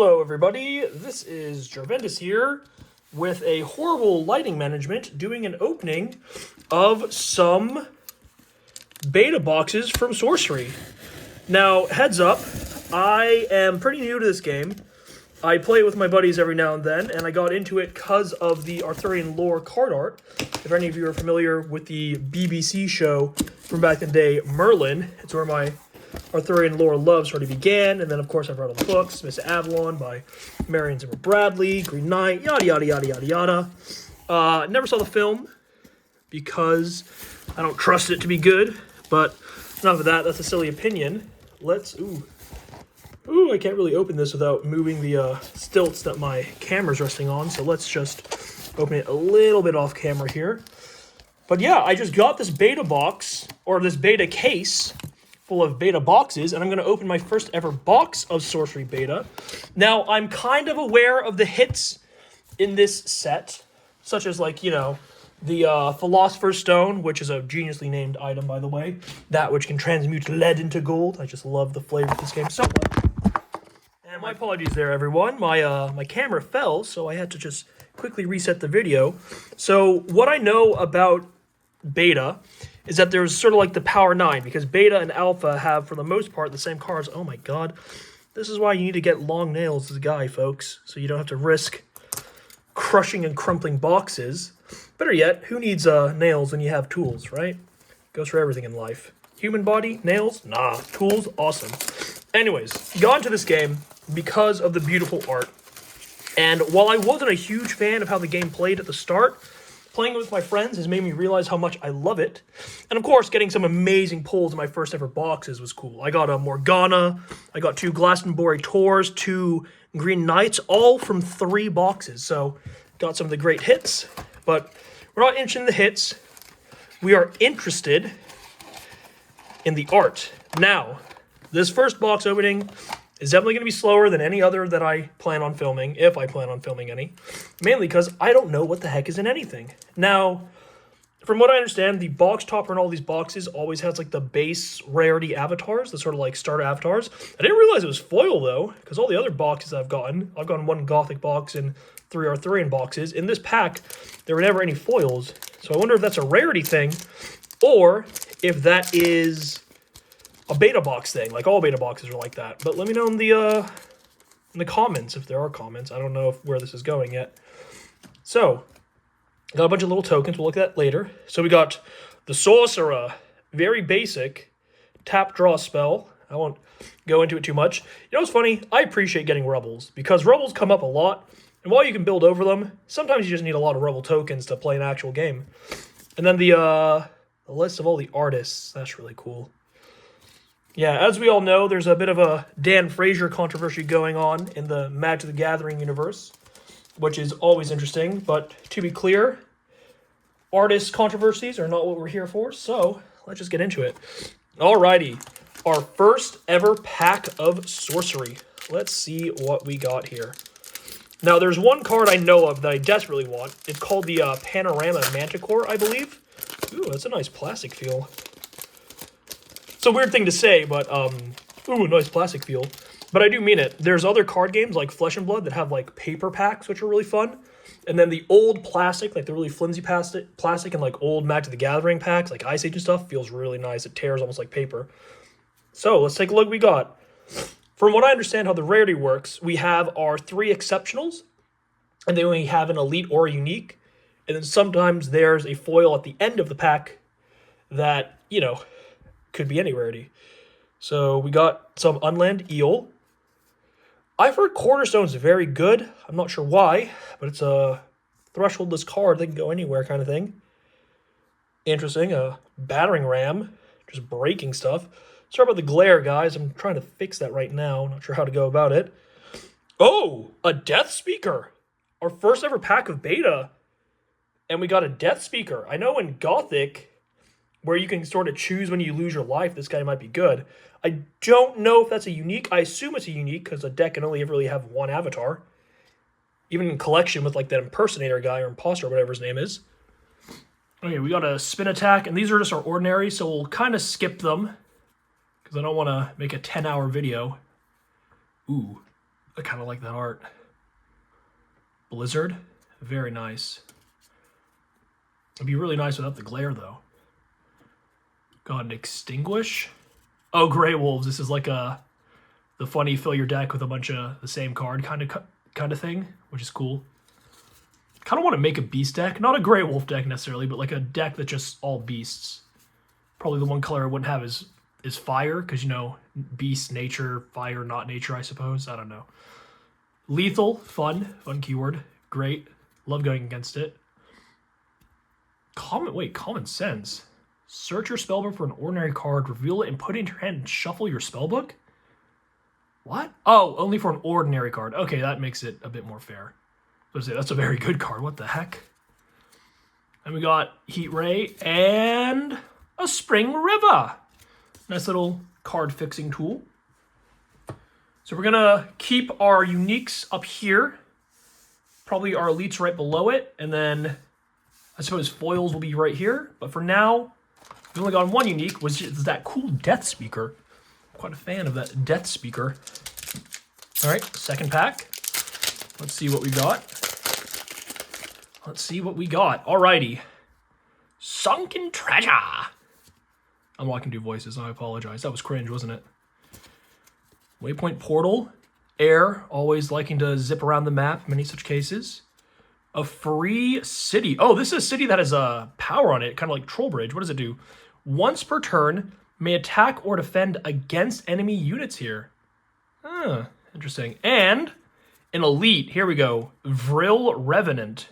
Hello everybody, this is Jarvendis here with a horrible lighting management doing an opening of some beta boxes from Sorcery. Now, heads up, I am pretty new to this game. I play it with my buddies every now and then, and I got into it because of the Arthurian lore card art. If any of you are familiar with the BBC show from back in the day, Merlin, it's where my Arthurian lore love sort of began, and then of course I've read all the books, Miss Avalon by Marion Zimmer Bradley, Green Knight, yada yada yada yada yada. Never saw the film because I don't trust it to be good, but enough of that, that's a silly opinion. Let's, I can't really open this without moving the stilts that my camera's resting on, so let's just open it a little bit off camera here. But yeah, I just got this beta box, or this beta case, full of beta boxes, and I'm going to open my first ever box of Sorcery Beta. Now, I'm kind of aware of the hits in this set, such as, like, you know, the Philosopher's Stone, which is a geniusly named item, by the way. That which can transmute lead into gold. I just love the flavor of this game so much. And my apologies there, everyone. My camera fell, so I had to just quickly reset the video. So, what I know about beta is that there's sort of like the Power 9, because beta and alpha have, for the most part, the same cards. Oh my god. This is why you need to get long nails as a guy, folks, so you don't have to risk crushing and crumpling boxes. Better yet, who needs nails when you have tools, right? Goes for everything in life. Human body, nails? Nah. Tools? Awesome. Anyways, got into this game because of the beautiful art. And while I wasn't a huge fan of how the game played at the start, playing it with my friends has made me realize how much I love it. And of course, getting some amazing pulls in my first ever boxes was cool. I got a Morgana, I got 2 Glastonbury Tors, 2 Green Knights, all from 3 boxes. So, got some of the great hits. But we're not interested in the hits. We are interested in the art. Now, this first box opening is definitely going to be slower than any other that I plan on filming, if I plan on filming any. Mainly because I don't know what the heck is in anything. Now, from what I understand, the box topper in all these boxes always has like the base rarity avatars, the sort of like starter avatars. I didn't realize it was foil though, because all the other boxes I've gotten 1 Gothic box and 3 Arthurian boxes. In this pack, there were never any foils. So I wonder if that's a rarity thing, or if that is a beta box thing. Like all beta boxes are like that. But let me know in the comments, if there are comments. I don't know where this is going yet. So, got a bunch of little tokens. We'll look at that later. So we got the Sorcerer. Very basic. Tap, draw spell. I won't go into it too much. You know what's funny? I appreciate getting Rebels, because Rebels come up a lot. And while you can build over them, sometimes you just need a lot of Rebel tokens to play an actual game. And then the list of all the artists. That's really cool. Yeah, as we all know, there's a bit of a Dan Fraser controversy going on in the Magic the Gathering universe, which is always interesting. But to be clear, artist controversies are not what we're here for, so let's just get into it. Alrighty, our first ever pack of Sorcery. Let's see what we got here. Now, there's one card I know of that I desperately want. It's called the Panorama Manticore, I believe. Ooh, that's a nice plastic feel. It's a weird thing to say, but, ooh, nice plastic feel. But I do mean it. There's other card games like Flesh and Blood that have, like, paper packs, which are really fun. And then the old plastic, like the really flimsy plastic and, like, old Magic the Gathering packs, like Ice Age and stuff, feels really nice. It tears almost like paper. So, let's take a look what we got. From what I understand how the rarity works, we have our 3 exceptionals, and then we have an elite or a unique. And then sometimes there's a foil at the end of the pack that, you know, could be any rarity. So we got some Unland Eel. I've heard Cornerstone's very good. I'm not sure why, but it's a thresholdless card. They can go anywhere kind of thing. Interesting. A Battering Ram. Just breaking stuff. Sorry about the glare, guys. I'm trying to fix that right now. Not sure how to go about it. Oh! A Death Speaker! Our first ever pack of beta. And we got a Death Speaker. I know in Gothic, where you can sort of choose when you lose your life, this guy might be good. I don't know if that's a unique. I assume it's a unique, because a deck can only really have 1 avatar. Even in collection with, like, that impersonator guy, or imposter, or whatever his name is. Okay, we got a Spin Attack, and these are just our ordinary, so we'll kind of skip them, because I don't want to make a 10-hour video. Ooh, I kind of like that art. Blizzard, very nice. It'd be really nice without the glare, though. Got an Extinguish. Oh, Grey Wolves. This is like the funny fill your deck with a bunch of the same card kind of thing, which is cool. Kind of want to make a beast deck. Not a Grey Wolf deck necessarily, but like a deck that's just all beasts. Probably the one color I wouldn't have is fire, because, you know, beast, nature, fire, not nature, I suppose. I don't know. Lethal, fun keyword. Great. Love going against it. Common sense. Search your spellbook for an ordinary card, reveal it, and put it into your hand and shuffle your spellbook? What? Oh, only for an ordinary card. Okay, that makes it a bit more fair. Let's say that's a very good card. What the heck? And we got Heat Ray and a Spring River. Nice little card fixing tool. So we're gonna keep our uniques up here. Probably our elites right below it, and then I suppose foils will be right here. But for now, we've only got one unique, which is that cool Death Speaker. I'm quite a fan of that Death Speaker. All right, second pack. Let's see what we got. Alrighty. Sunken Treasure. I'm not going to do voices, I apologize. That was cringe, wasn't it? Waypoint Portal. Air, always liking to zip around the map, many such cases. A free city. Oh, this is a city that has a power on it, kind of like Troll Bridge. What does it do? Once per turn, may attack or defend against enemy units here. Interesting. And an elite, here we go. Vril Revenant.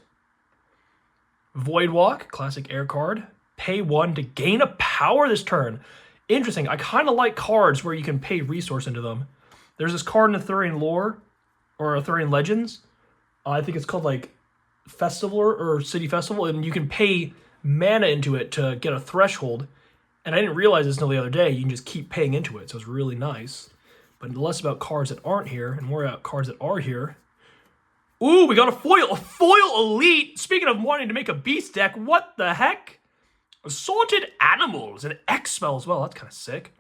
Voidwalk, classic air card. Pay 1 to gain a power this turn. Interesting. I kind of like cards where you can pay resource into them. There's this card in Arthurian lore, or Arthurian Legends. I think it's called like Festival or City Festival, and you can pay mana into it to get a threshold. And I didn't realize this until the other day. You can just keep paying into it, so it's really nice. But less about cards that aren't here, and more about cards that are here. Ooh, we got a foil elite. Speaking of wanting to make a beast deck, what the heck? Assorted Animals, an X spell as well. That's kind of sick.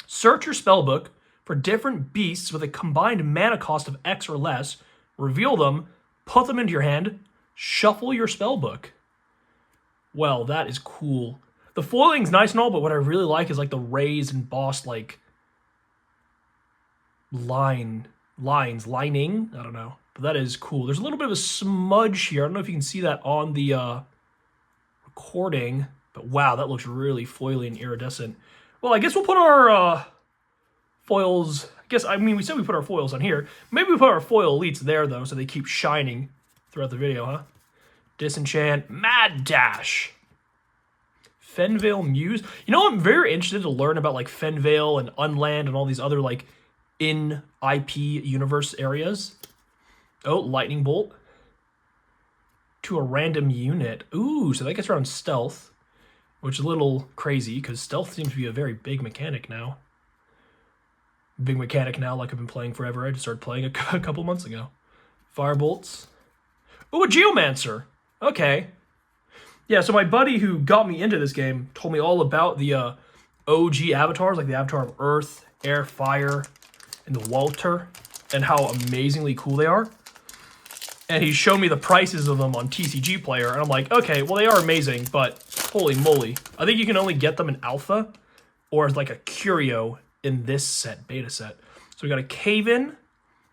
Search your spellbook for different beasts with a combined mana cost of X or less. Reveal them, put them into your hand, shuffle your spellbook. Well, that is cool. The foiling's nice and all, but what I really like is like the raised and embossed like lining. I don't know. But that is cool. There's a little bit of a smudge here. I don't know if you can see that on the recording, but wow, that looks really foily and iridescent. Well, I guess we'll put our foils. We said we put our foils on here. Maybe we put our foil elites there though, so they keep shining throughout the video, huh? Disenchant, Mad Dash, Fenvale Muse. You know, I'm very interested to learn about like Fenvale and Unland and all these other like in IP universe areas. Oh, Lightning Bolt to a random unit. Ooh, so that gets around stealth, which is a little crazy because stealth seems to be a very big mechanic now. Like I've been playing forever. I just started playing a couple months ago. Firebolts. Ooh, a Geomancer. Okay. Yeah, so my buddy who got me into this game told me all about the OG avatars, like the avatar of Earth, Air, Fire, and the Walter, and how amazingly cool they are. And he showed me the prices of them on TCG Player, and I'm like, okay, well, they are amazing, but holy moly. I think you can only get them in Alpha, or as like a Curio in this set, beta set. So we got a Cave-In,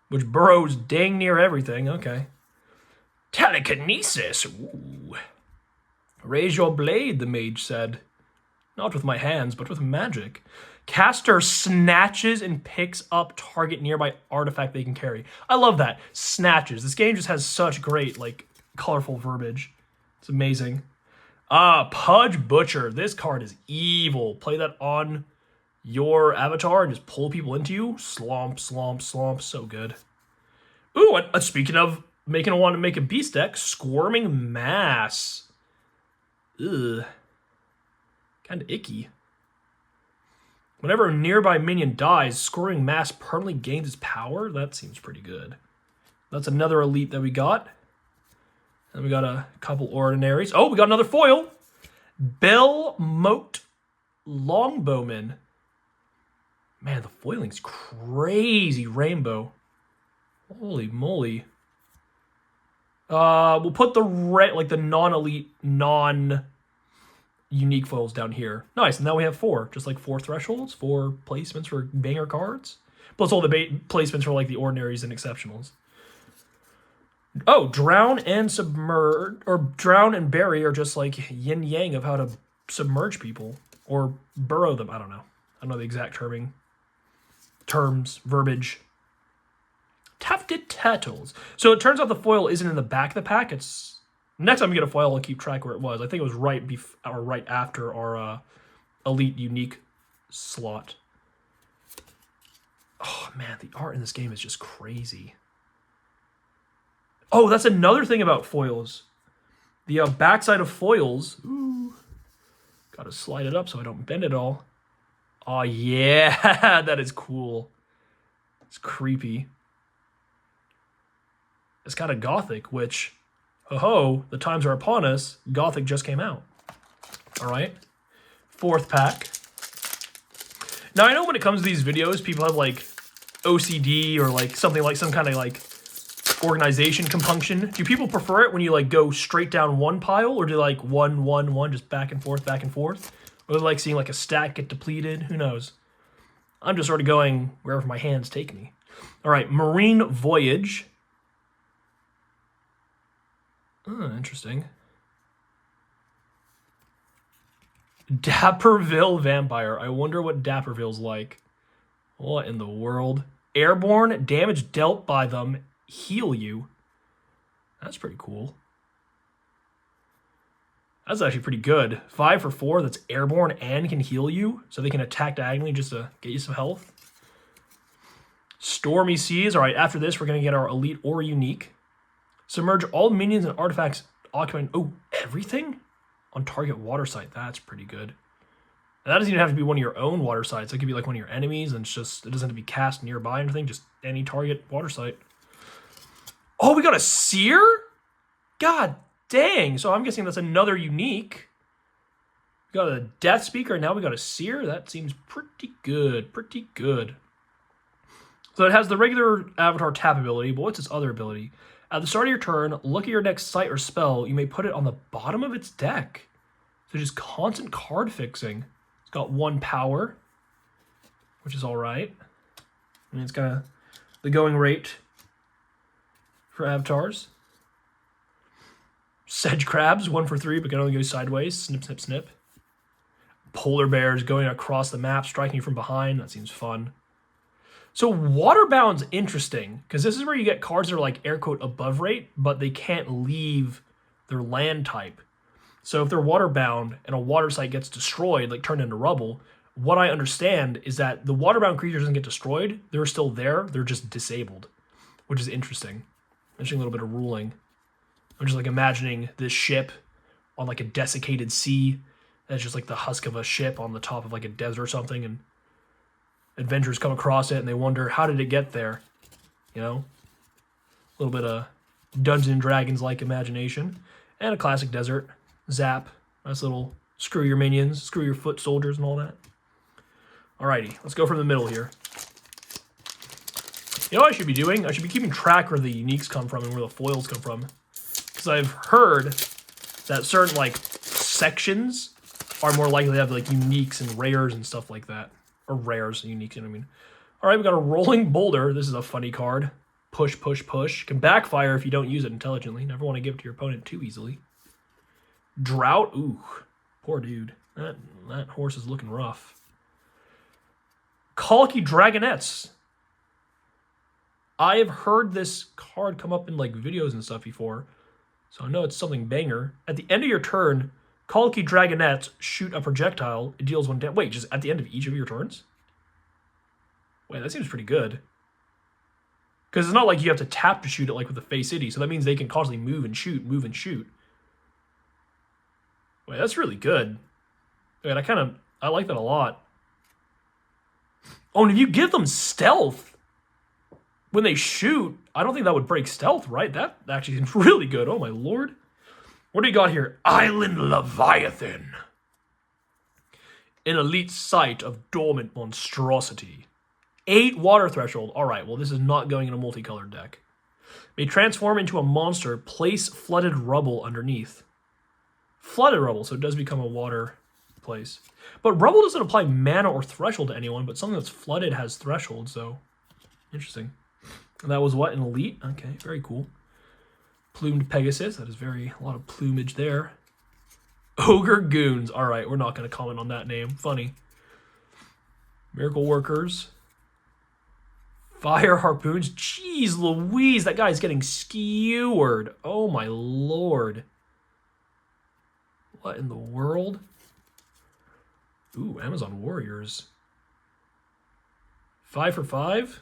which burrows dang near everything. Okay. Telekinesis. Ooh. Raise your blade, the mage said. Not with my hands, but with magic. Caster snatches and picks up target nearby artifact they can carry. I love that. Snatches. This game just has such great, like, colorful verbiage. It's amazing. Pudge Butcher. This card is evil. Play that on your avatar and just pull people into you. Slomp, slomp, slomp. So good. Ooh, speaking of making a want to make a beast deck, Squirming Mass. Ugh. Kind of icky. Whenever a nearby minion dies, Squirming Mass permanently gains its power. That seems pretty good. That's another elite that we got. And we got a couple ordinaries. Oh, we got another foil. Belmote Longbowman. Man, the foiling's crazy rainbow. Holy moly. We'll put the the non-elite, non-unique foils down here. Nice, and now we have 4. Just like 4 thresholds, 4 placements for banger cards. Plus all the placements for like the ordinaries and exceptionals. Oh, drown and submerge, or drown and bury are just like yin yang of how to submerge people or burrow them. I don't know. I don't know the exact terms, verbiage. Tufted turtles. So it turns out the foil isn't in the back of the pack. It's next time we get a foil, I'll keep track where it was. I think it was right after our elite unique slot. Oh man, the art in this game is just crazy. Oh, that's another thing about foils. The backside of foils. Ooh, gotta slide it up so I don't bend it all. Oh yeah, that is cool. It's creepy. It's kind of Gothic, which, ho-ho, the times are upon us. Gothic just came out. All right. 4th pack. Now, I know when it comes to these videos, people have, like, OCD or, like, something like some kind of, like, organization compunction. Do people prefer it when you, like, go straight down one pile, or do, like, one, just back and forth, back and forth? Or, like, seeing, like, a stack get depleted? Who knows? I'm just sort of going wherever my hands take me. All right, Marine Voyage. Oh, interesting. Dapperville Vampire. I wonder what Dapperville's like. What in the world? Airborne, damage dealt by them, heal you. That's pretty cool. That's actually pretty good. 5 for 4 that's airborne and can heal you, so they can attack diagonally just to get you some health. Stormy Seas. All right, after this, we're going to get our elite or unique. Submerge all minions and artifacts occupying... Oh, everything? On target water site. That's pretty good. And that doesn't even have to be one of your own water sites. It could be like one of your enemies, and it doesn't have to be cast nearby or anything. Just any target water site. Oh, we got a seer? God dang. So I'm guessing that's another unique. We got a Death Speaker, and now we got a seer. That seems pretty good. Pretty good. So it has the regular avatar tap ability, but what's its other ability? At the start of your turn, look at your next site or spell. You may put it on the bottom of its deck. So just constant card fixing. It's got 1 power, which is all right. I mean, it's kind of the going rate for avatars. Sedge crabs, 1 for 3, but can only go sideways. Snip, snip, snip. Polar bears going across the map, striking you from behind. That seems fun. So Waterbound's interesting, because this is where you get cards that are like air quote above rate, but they can't leave their land type. So if they're waterbound and a water site gets destroyed, like turned into rubble, what I understand is that the waterbound creature doesn't get destroyed. They're still there. They're just disabled, which is interesting. Interesting little bit of ruling. I'm just like imagining this ship on like a desiccated sea. That's just like the husk of a ship on the top of like a desert or something, and adventurers come across it and they wonder, how did it get there? You know? A little bit of Dungeons and Dragons-like imagination. And a classic desert. Zap. Nice little screw your minions, screw your foot soldiers and all that. Alrighty, let's go from the middle here. You know what I should be doing? I should be keeping track where the uniques come from and where the foils come from. Because I've heard that certain, like, sections are more likely to have, like, uniques and rares and stuff like that. Or rares, unique, you know what I mean? Alright, we got a Rolling Boulder. This is a funny card. Push, push, push. Can backfire if you don't use it intelligently. Never want to give it to your opponent too easily. Drought. Ooh, poor dude. That horse is looking rough. Kalki Dragonettes. I have heard this card come up in like videos and stuff before, so I know it's something banger. At the end of your turn, Kalki Dragonettes shoot a projectile. It deals 1 damage. Wait, just at the end of each of your turns? Wait, that seems pretty good. Because it's not like you have to tap to shoot it like with the Fey City, so that means they can constantly move and shoot, move and shoot. Wait, that's really good. Wait, I like that a lot. Oh, and if you give them stealth when they shoot, I don't think that would break stealth, right? That actually seems really good. Oh, my lord. What do you got here? Island Leviathan. An elite site of dormant monstrosity. 8 water threshold. All right, well, this is not going in a multicolored deck. May transform into a monster. Place flooded rubble underneath. Flooded rubble, so it does become a water place. But rubble doesn't apply mana or threshold to anyone, but something that's flooded has threshold, so interesting. And that was what, an elite? Okay, very cool. Plumed Pegasus, that is a lot of plumage there. Ogre Goons, all right, we're not going to comment on that name. Funny. Miracle Workers. Fire Harpoons. Jeez Louise, that guy's getting skewered. Oh my lord. What in the world? Ooh, Amazon Warriors. 5 for 5?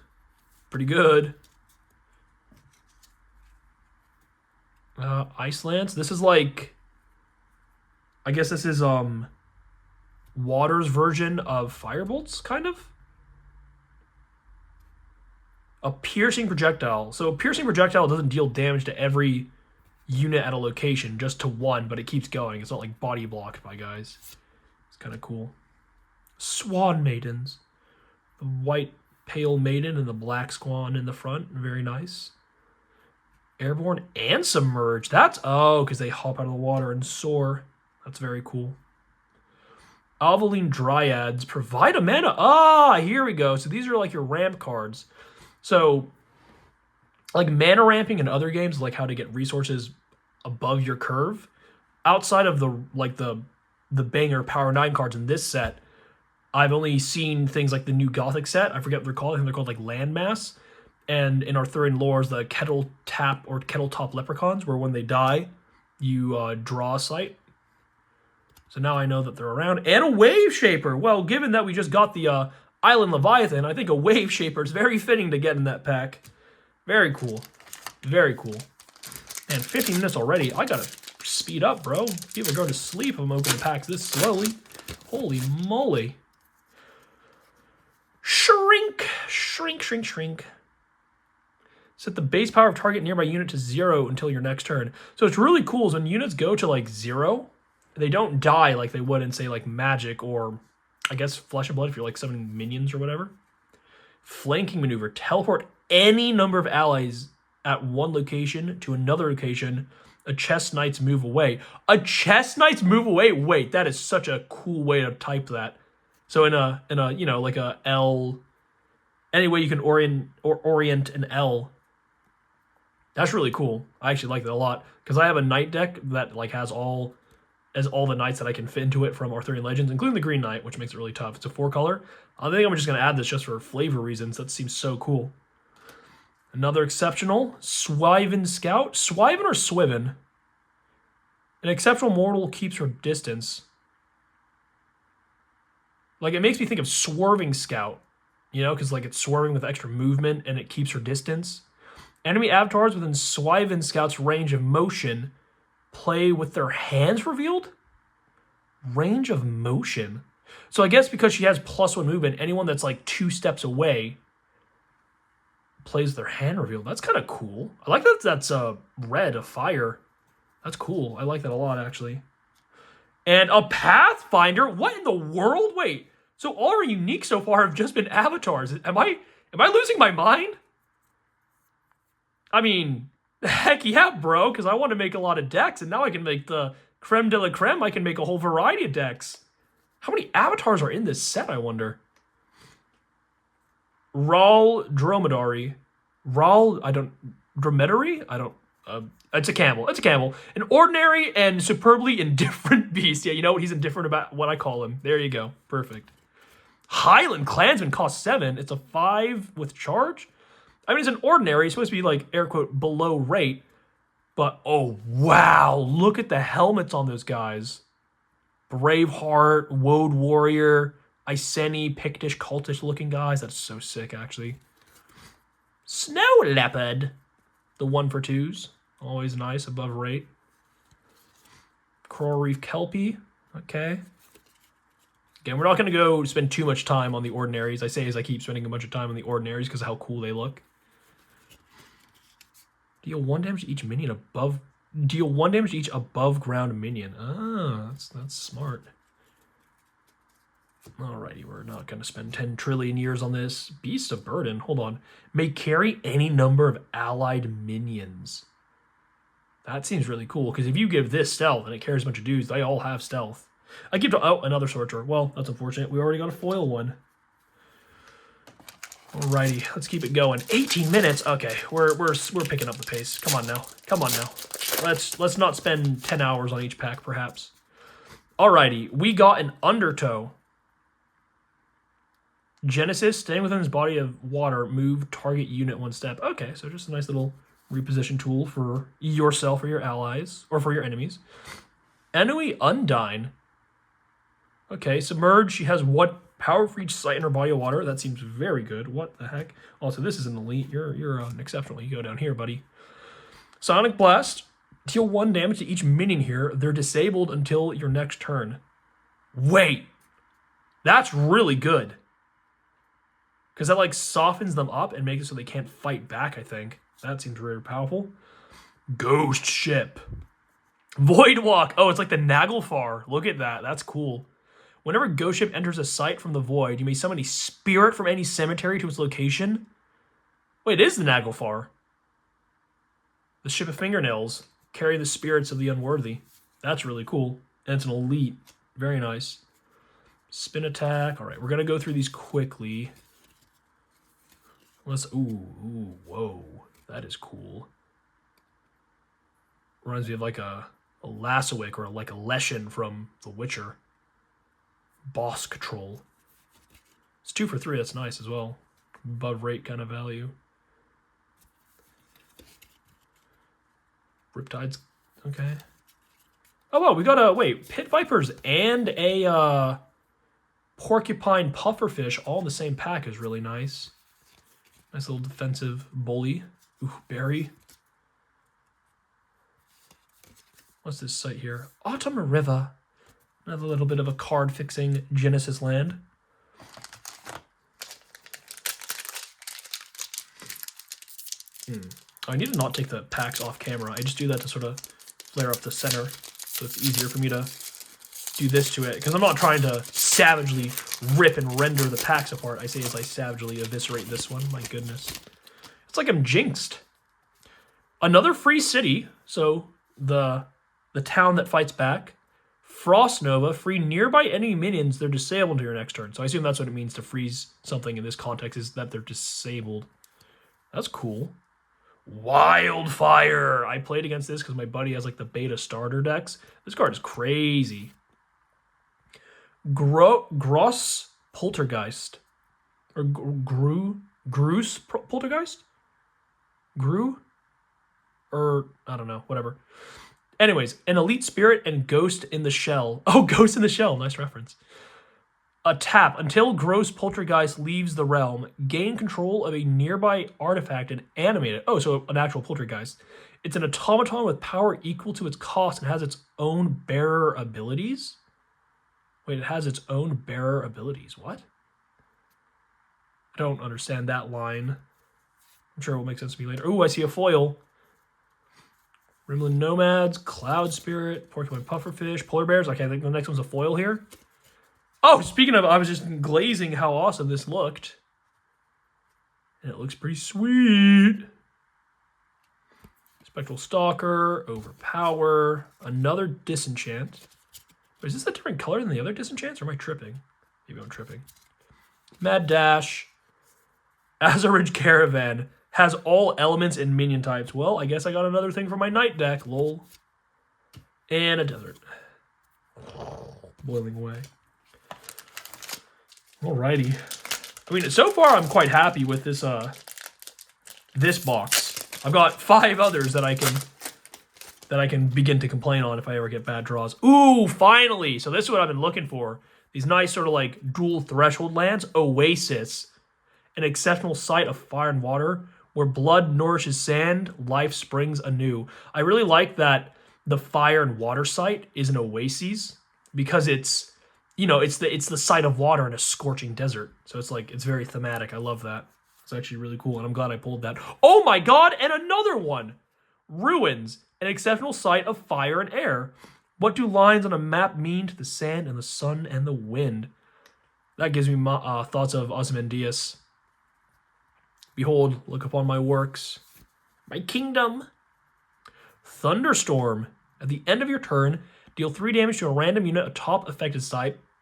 Pretty good. Ice Lance. This is like... I guess this is Water's version of Firebolts, kind of? A piercing projectile. So a piercing projectile doesn't deal damage to every unit at a location, just to one, but it keeps going. It's not like body blocked by guys. It's kind of cool. Swan Maidens. The white pale maiden and the black swan in the front. Very nice. Airborne and submerged. That's, oh, because they hop out of the water and soar. That's very cool. Alvaline Dryads. Provide a mana. Ah, here we go. So these are like your ramp cards. So, like mana ramping in other games, like how to get resources above your curve, outside of the banger Power 9 cards in this set, I've only seen things like the new Gothic set. I forget what they're called. I think they're called like Landmass. And in Arthurian lores, the Kettle Tap or Kettle Top Leprechauns, where when they die, you draw a sight. So now I know that they're around. And a Wave Shaper. Well, given that we just got the Island Leviathan, I think a Wave Shaper is very fitting to get in that pack. Very cool. Very cool. And 15 minutes already. I gotta speed up, bro. People go to sleep. I'm opening packs this slowly. Holy moly. Shrink. Shrink, shrink, shrink. Set the base power of target nearby unit to 0 until your next turn. So it's really cool is when units go to like 0, they don't die like they would in, say, like Magic or, I guess, Flesh and Blood if you're like summoning minions or whatever. Flanking maneuver. Teleport any number of allies at one location to another location. A Chess Knight's move away. A Chess Knight's move away? Wait, that is such a cool way to type that. So in a you know, like a L, any way you can orient an L. That's really cool. I actually like that a lot because I have a knight deck that like has all the knights that I can fit into it from Arthurian Legends, including the Green Knight, which makes it really tough. It's a 4-color. I think I'm just going to add this just for flavor reasons. That seems so cool. Another exceptional, Swyven Scout. Swyven or Swiven? An exceptional mortal keeps her distance. Like, it makes me think of Swerving Scout, you know, because like it's swerving with extra movement and it keeps her distance. Enemy avatars within Swyven Scout's range of motion play with their hands revealed? Range of motion. So I guess because she has +1 movement, anyone that's like 2 steps away plays their hand revealed. That's kind of cool. I like that that's red, a fire. That's cool. I like that a lot, actually. And a Pathfinder? What in the world? Wait. So all our unique so far have just been avatars. Am I losing my mind? I mean, heck yeah, bro, because I want to make a lot of decks, and now I can make the creme de la creme. I can make a whole variety of decks. How many avatars are in this set, I wonder? Rawl Dromedary. Dromedary? It's a camel. It's a camel. An ordinary and superbly indifferent beast. Yeah, you know what? He's indifferent about what I call him. There you go. Perfect. Highland Clansman costs 7. It's a 5 with charge. I mean, it's an ordinary. It's supposed to be like, air quote, below rate. But, oh, wow. Look at the helmets on those guys. Braveheart, Woad Warrior, Iceni, Pictish, cultish looking guys. That's so sick, actually. Snow Leopard. The 1 for 2s. Always nice, above rate. Coral Reef Kelpie. Okay. Again, we're not going to go spend too much time on the ordinaries. I say as I keep spending a bunch of time on the ordinaries because of how cool they look. Deal 1 damage to each minion above... Deal 1 damage to each above ground minion. Ah, that's smart. Alrighty, we're not going to spend 10 trillion years on this. Beast of Burden, hold on. May carry any number of allied minions. That seems really cool, because if you give this stealth and it carries a bunch of dudes, they all have stealth. I give to, oh, another sorcerer. Well, that's unfortunate. We already got a foil one. Alrighty, let's keep it going. 18 minutes. Okay, we're picking up the pace. Come on now. Come on now. Let's not spend 10 hours on each pack, perhaps. Alrighty, we got an Undertow. Genesis, staying within his body of water, move target unit 1 step. Okay, so just a nice little reposition tool for yourself or your allies, or for your enemies. Enui Undine. Okay, submerge. She has 1 power for each site in her body of water. That seems very good. What the heck? Also, this is an elite. You're an exceptional. You go down here, buddy. Sonic Blast. Deal 1 damage to each minion here. They're disabled until your next turn. Wait. That's really good. Because that, like, softens them up and makes it so they can't fight back, I think. That seems very powerful. Ghost Ship. Void Walk. Oh, it's like the Naglfar. Look at that. That's cool. Whenever Ghost Ship enters a site from the void, you may summon a spirit from any cemetery to its location. Wait, it is the Naglfar. The Ship of Fingernails. Carry the spirits of the unworthy. That's really cool. And it's an elite. Very nice. Spin attack. All right, we're going to go through these quickly. Let's... Ooh, whoa. That is cool. Reminds me of like a Lasswick or like a Leshen from The Witcher. Boss Control. It's 2 for 3. That's nice as well. Above rate kind of value. Riptide's okay. Oh, well, we got a... Wait, Pit Vipers and a Porcupine Pufferfish all in the same pack is really nice. Nice little defensive bully. Ooh, berry. What's this site here? Autumn River. Another little bit of a card-fixing Genesis land. I need to not take the packs off camera. I just do that to sort of flare up the center, so it's easier for me to do this to it. Because I'm not trying to savagely rip and render the packs apart. I say as I savagely eviscerate this one. My goodness. It's like I'm jinxed. Another free city. So the town that fights back. Frost Nova. Free nearby enemy minions. They're disabled to your next turn. So I assume that's what it means to freeze something in this context, is that they're disabled. That's cool. Wildfire. I played against this because my buddy has like the beta starter decks. This card is crazy. Gross Poltergeist. Or Gruus Poltergeist? Gru? Or, I don't know, whatever. Anyways, an elite spirit and Ghost in the Shell. Oh, Ghost in the Shell. Nice reference. A tap. Until Gross Poltergeist leaves the realm, gain control of a nearby artifact and animate it. Oh, so an actual poltergeist. It's an automaton with power equal to its cost and has its own bearer abilities. Wait, it has its own bearer abilities. What? I don't understand that line. I'm sure it will make sense to me later. Ooh, I see a foil. Rimland Nomads, Cloud Spirit, Porcupine Pufferfish, Polar Bears. Okay, I think the next one's a foil here. Oh, speaking of, I was just glazing how awesome this looked. And it looks pretty sweet. Spectral Stalker, Overpower, another Disenchant. Wait, is this a different color than the other Disenchants, or am I tripping? Maybe I'm tripping. Mad Dash. Azurridge Caravan. Has all elements and minion types. Well, I guess I got another thing for my night deck. Lol. And a desert. Boiling away. Alrighty. I mean, so far I'm quite happy with this this box. I've got 5 others that I can begin to complain on if I ever get bad draws. Ooh, finally! So this is what I've been looking for. These nice sort of like dual threshold lands. Oasis. An exceptional site of fire and water. Where blood nourishes sand, life springs anew. I really like that the fire and water site is an oasis. Because it's, you know, it's the site of water in a scorching desert. So it's like, it's very thematic. I love that. It's actually really cool, and I'm glad I pulled that. Oh my god, and another one! Ruins, an exceptional site of fire and air. What do lines on a map mean to the sand and the sun and the wind? That gives me my, thoughts of Ozymandias. Behold, look upon my works, my kingdom. Thunderstorm. At the end of your turn, deal 3 damage to a random unit atop affected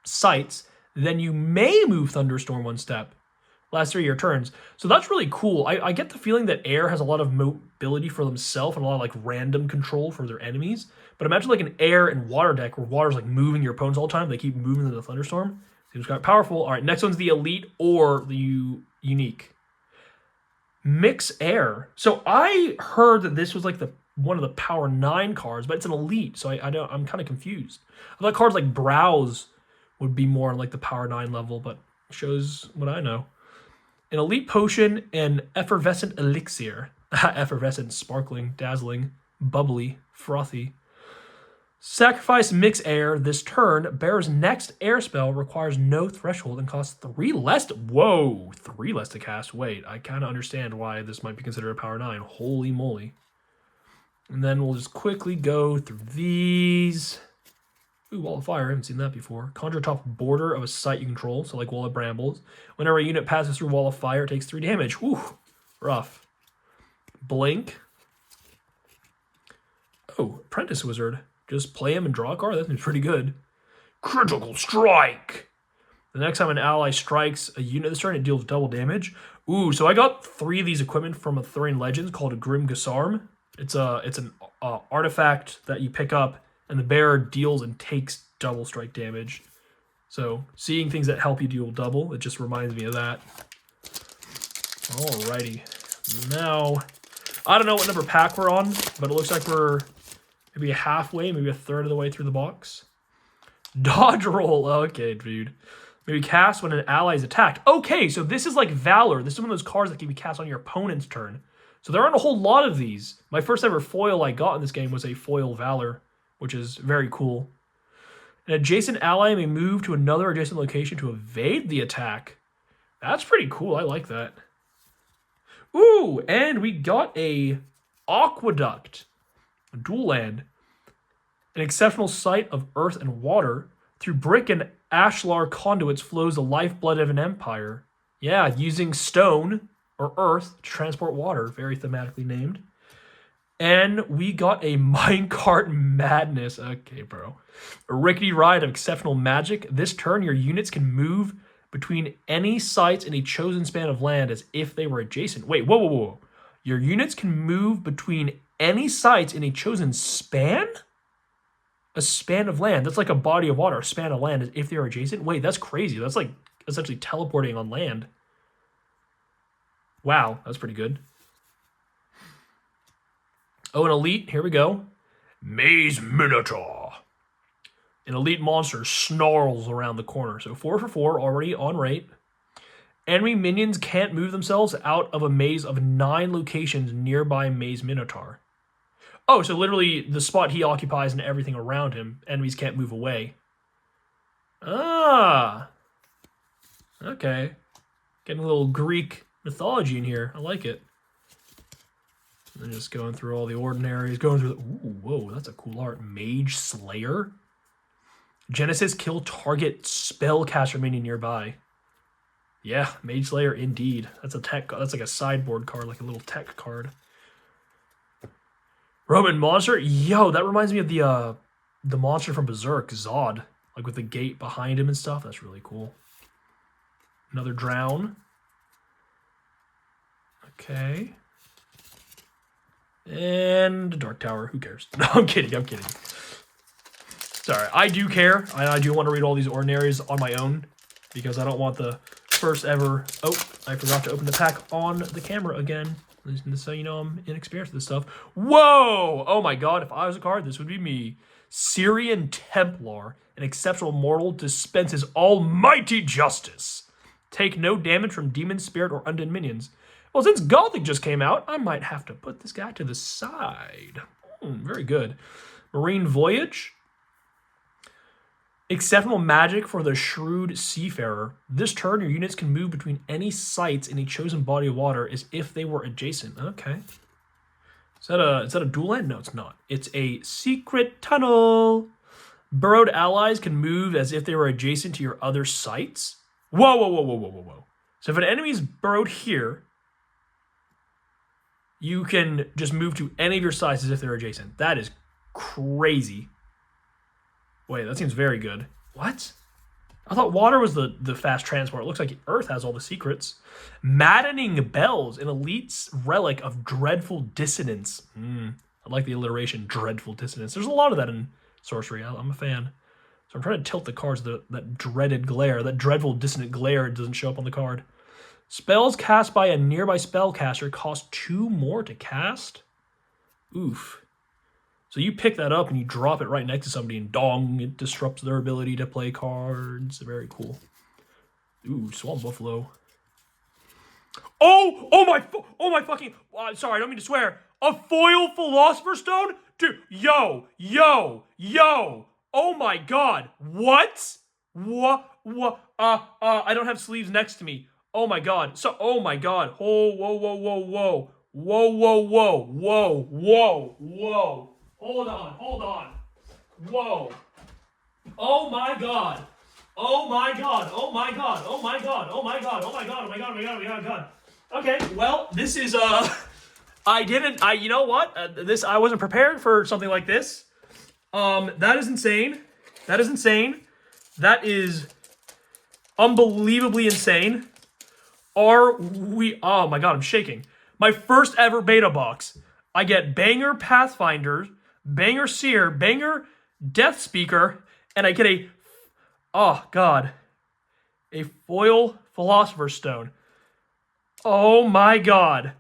sites. Then you may move Thunderstorm 1 step. Last 3 of your turns. So that's really cool. I get the feeling that air has a lot of mobility for themselves and a lot of like random control for their enemies. But imagine like an air and water deck where water's like moving your opponents all the time. They keep moving into the Thunderstorm. Seems quite powerful. All right, next one's the Elite or the Unique. Mix Air. So I heard that this was like one of the Power 9 cards, but it's an Elite, so I'm kind of confused. I thought cards like Browse would be more on like the Power 9 level, but shows what I know. An Elite Potion and Effervescent Elixir. Effervescent, sparkling, dazzling, bubbly, frothy. Sacrifice Mix Air this turn. Bearer's next air spell requires no threshold and costs 3 less to... Whoa! 3 less to cast. Wait, I kind of understand why this might be considered a Power 9. Holy moly. And then we'll just quickly go through these. Ooh, Wall of Fire. I haven't seen that before. Conjure top border of a site you control, so like Wall of Brambles. Whenever a unit passes through Wall of Fire, it takes 3 damage. Ooh, rough. Blink. Oh, Apprentice Wizard. Just play him and draw a card. That seems pretty good. Critical Strike. The next time an ally strikes a unit this turn, it deals double damage. Ooh, so I got 3 of these equipment from Arthurian Legends called a Grim Gasarm. It's an artifact that you pick up, and the bearer deals and takes double strike damage. So seeing things that help you deal double, it just reminds me of that. Alrighty. Now, I don't know what number pack we're on, but it looks like we're maybe halfway, maybe a third of the way through the box. Dodge roll. Okay, dude. Maybe cast when an ally is attacked. Okay, so this is like Valor. This is one of those cards that can be cast on your opponent's turn. So there aren't a whole lot of these. My first ever foil I got in this game was a foil Valor, which is very cool. An adjacent ally may move to another adjacent location to evade the attack. That's pretty cool. I like that. Ooh, and we got a Aqueduct. A dual land. An exceptional site of earth and water. Through brick and ashlar conduits flows the lifeblood of an empire. Yeah, using stone or earth to transport water. Very thematically named. And we got a Minecart Madness. Okay, bro. A rickety ride of exceptional magic. This turn, your units can move between any sites in a chosen span of land as if they were adjacent. Wait, whoa. Your units can move between any sites in a chosen span? A span of land. That's like a body of water. A span of land as if they are adjacent. Wait, that's crazy. That's like essentially teleporting on land. Wow, that's pretty good. Oh, an elite. Here we go. Maze Minotaur. An elite monster snarls around the corner. So 4 for 4, already on rate. Enemy minions can't move themselves out of a maze of 9 locations nearby Maze Minotaur. Oh, so literally the spot he occupies and everything around him, enemies can't move away. Ah. Okay. Getting a little Greek mythology in here. I like it. And just going through all the ordinaries. Going through the... Ooh, whoa, that's a cool art. Mage Slayer. Genesis, kill target spellcaster minion nearby. Yeah, Mage Slayer indeed. That's a tech. That's like a sideboard card, like a little tech card. Roman monster. Yo, that reminds me of the monster from Berserk, Zod, like with the gate behind him and stuff. That's really cool. Another drown. Okay. And a Dark Tower. Who cares? No, I'm kidding. Sorry, I do care. I do want to read all these ordinaries on my own because I don't want the first ever... Oh, I forgot to open the pack on the camera again. Just so you know I'm inexperienced with this stuff. Whoa! Oh my god, if I was a card, this would be me. Syrian Templar, an exceptional mortal, dispenses almighty justice. Take no damage from demon, spirit, or undead minions. Well, since Gothic just came out, I might have to put this guy to the side. Very good. Marine Voyage. Exceptional magic for the shrewd seafarer. This turn, your units can move between any sites in a chosen body of water as if they were adjacent. Okay. Is that a dual land? No, it's not. It's a secret tunnel. Burrowed allies can move as if they were adjacent to your other sites. Whoa, whoa, whoa, whoa, whoa, whoa, whoa. So if an enemy's burrowed here, you can just move to any of your sizes if they're adjacent. That is crazy. Wait, that seems very good. What? I thought water was the fast transport. It looks like Earth has all the secrets. Maddening bells, an elite's relic of dreadful dissonance. I like the alliteration, dreadful dissonance. There's a lot of that in Sorcery. I'm a fan. So I'm trying to tilt the cards. That dreaded glare, that dreadful dissonant glare doesn't show up on the card. Spells cast by a nearby spellcaster cost 2 more to cast? Oof. So you pick that up and you drop it right next to somebody and dong, it disrupts their ability to play cards. Very cool. Ooh, Swamp Buffalo. Oh my fucking, sorry, I don't mean to swear. A foil Philosopher's Stone? Dude, yo. Oh my god. What? I don't have sleeves next to me. Oh my god. Oh my god. Oh, whoa. Whoa. Hold on. Whoa. Oh my god. Okay, well, this is, you know what? I wasn't prepared for something like this. That is insane. That is unbelievably insane. Oh my god, I'm shaking. My first ever beta box. I get Banger Pathfinder, Banger Seer, Banger Death Speaker, and I get oh god, a foil Philosopher's Stone. Oh my god.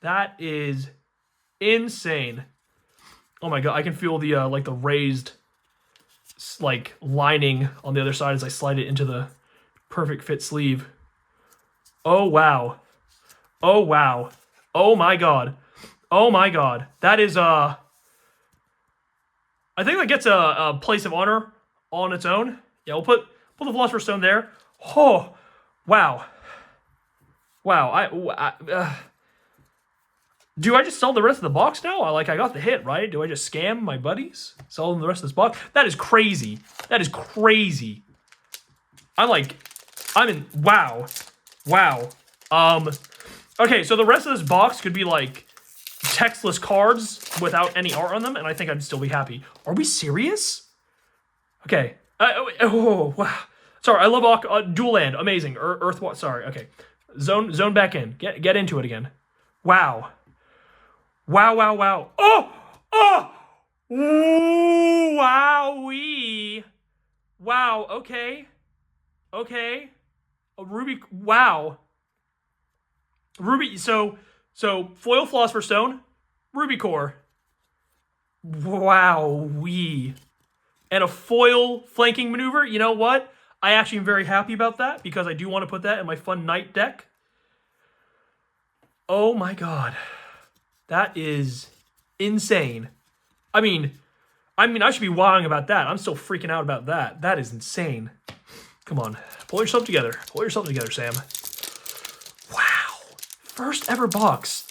That is insane. Oh my god, I can feel the like the raised like lining on the other side as I slide it into the perfect fit sleeve. Oh wow. Oh my god. That is I think that gets a place of honor on its own. Yeah, we'll put the Philosopher's Stone there. Oh, wow. Do I just sell the rest of the box now? I got the hit, right? Do I just scam my buddies? Sell them the rest of this box? That is crazy. Wow. Okay, so the rest of this box could be like textless cards without any art on them, and I think I'd still be happy. Are we serious? Okay. Wow. Sorry, I love dual land. Amazing. Earth. Sorry. Okay. Zone back in. Get into it again. Wow. Oh. Ooh, wowee. Wow. Okay. A ruby. Wow. Ruby. So foil Philosopher's Stone, Ruby Core. Wowee. And a foil flanking maneuver. You know what? I actually am very happy about that because I do want to put that in my fun night deck. Oh my god. That is insane. I mean, I should be wowing about that. I'm still freaking out about that. That is insane. Come on. Pull yourself together, Sam. Wow. First ever box.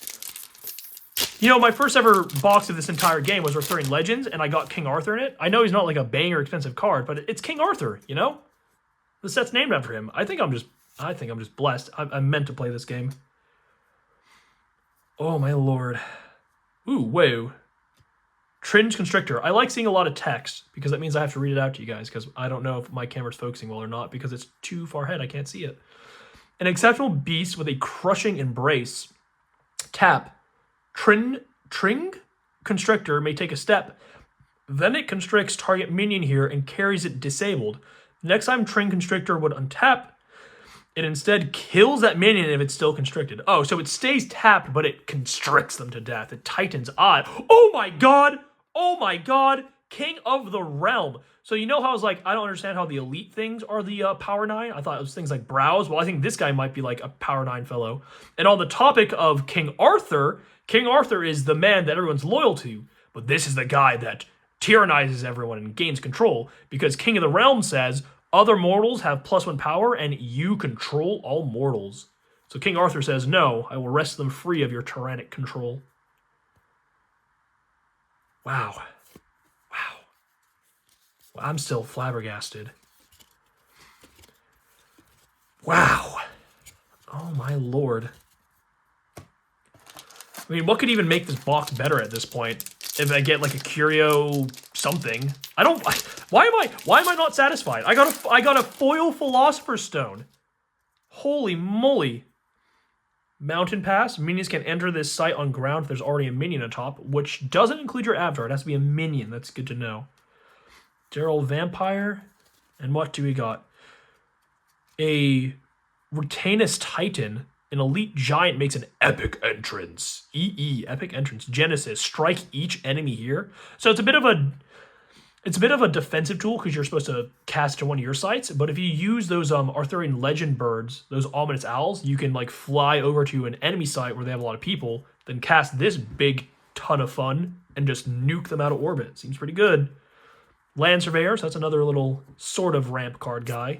You know, my first ever box of this entire game was Arthurian Legends, and I got King Arthur in it. I know he's not like a banger expensive card, but it's King Arthur, you know? The set's named after him. I think I'm just blessed. I'm meant to play this game. Oh my lord. Ooh, whoa. Tringe Constrictor. I like seeing a lot of text because that means I have to read it out to you guys because I don't know if my camera's focusing well or not because it's too far ahead. I can't see it. An exceptional beast with a crushing embrace. Tap. Tring Constrictor may take a step. Then it constricts target minion here and carries it disabled. Next time Tring Constrictor would untap, it instead kills that minion if it's still constricted. Oh, so it stays tapped, but it constricts them to death. It tightens eye. Oh my god! King of the Realm. So you know how I was like, I don't understand how the elite things are the Power 9? I thought it was things like Brows. Well, I think this guy might be like a Power 9 fellow. And on the topic of King Arthur is the man that everyone's loyal to. But this is the guy that tyrannizes everyone and gains control. Because King of the Realm says, other mortals have +1 power and you control all mortals. So King Arthur says, no, I will wrest them free of your tyrannic control. Wow. I'm still flabbergasted. Wow. Oh my lord. I mean, what could even make this box better at this point? If I get like a curio something. Why am I not satisfied? I got a foil Philosopher's Stone. Holy moly. Mountain Pass. Minions can enter this site on ground if there's already a minion atop, which doesn't include your avatar. It has to be a minion. That's good to know. Daryl Vampire. And what do we got? A Rutanus Titan. An elite giant makes an epic entrance. Epic entrance. Genesis, strike each enemy here. So it's a bit of a defensive tool because you're supposed to cast to one of your sites. But if you use those Arthurian legend birds, those ominous owls, you can like fly over to an enemy site where they have a lot of people, then cast this big ton of fun and just nuke them out of orbit. Seems pretty good. Land Surveyor, so that's another little sort of ramp card guy.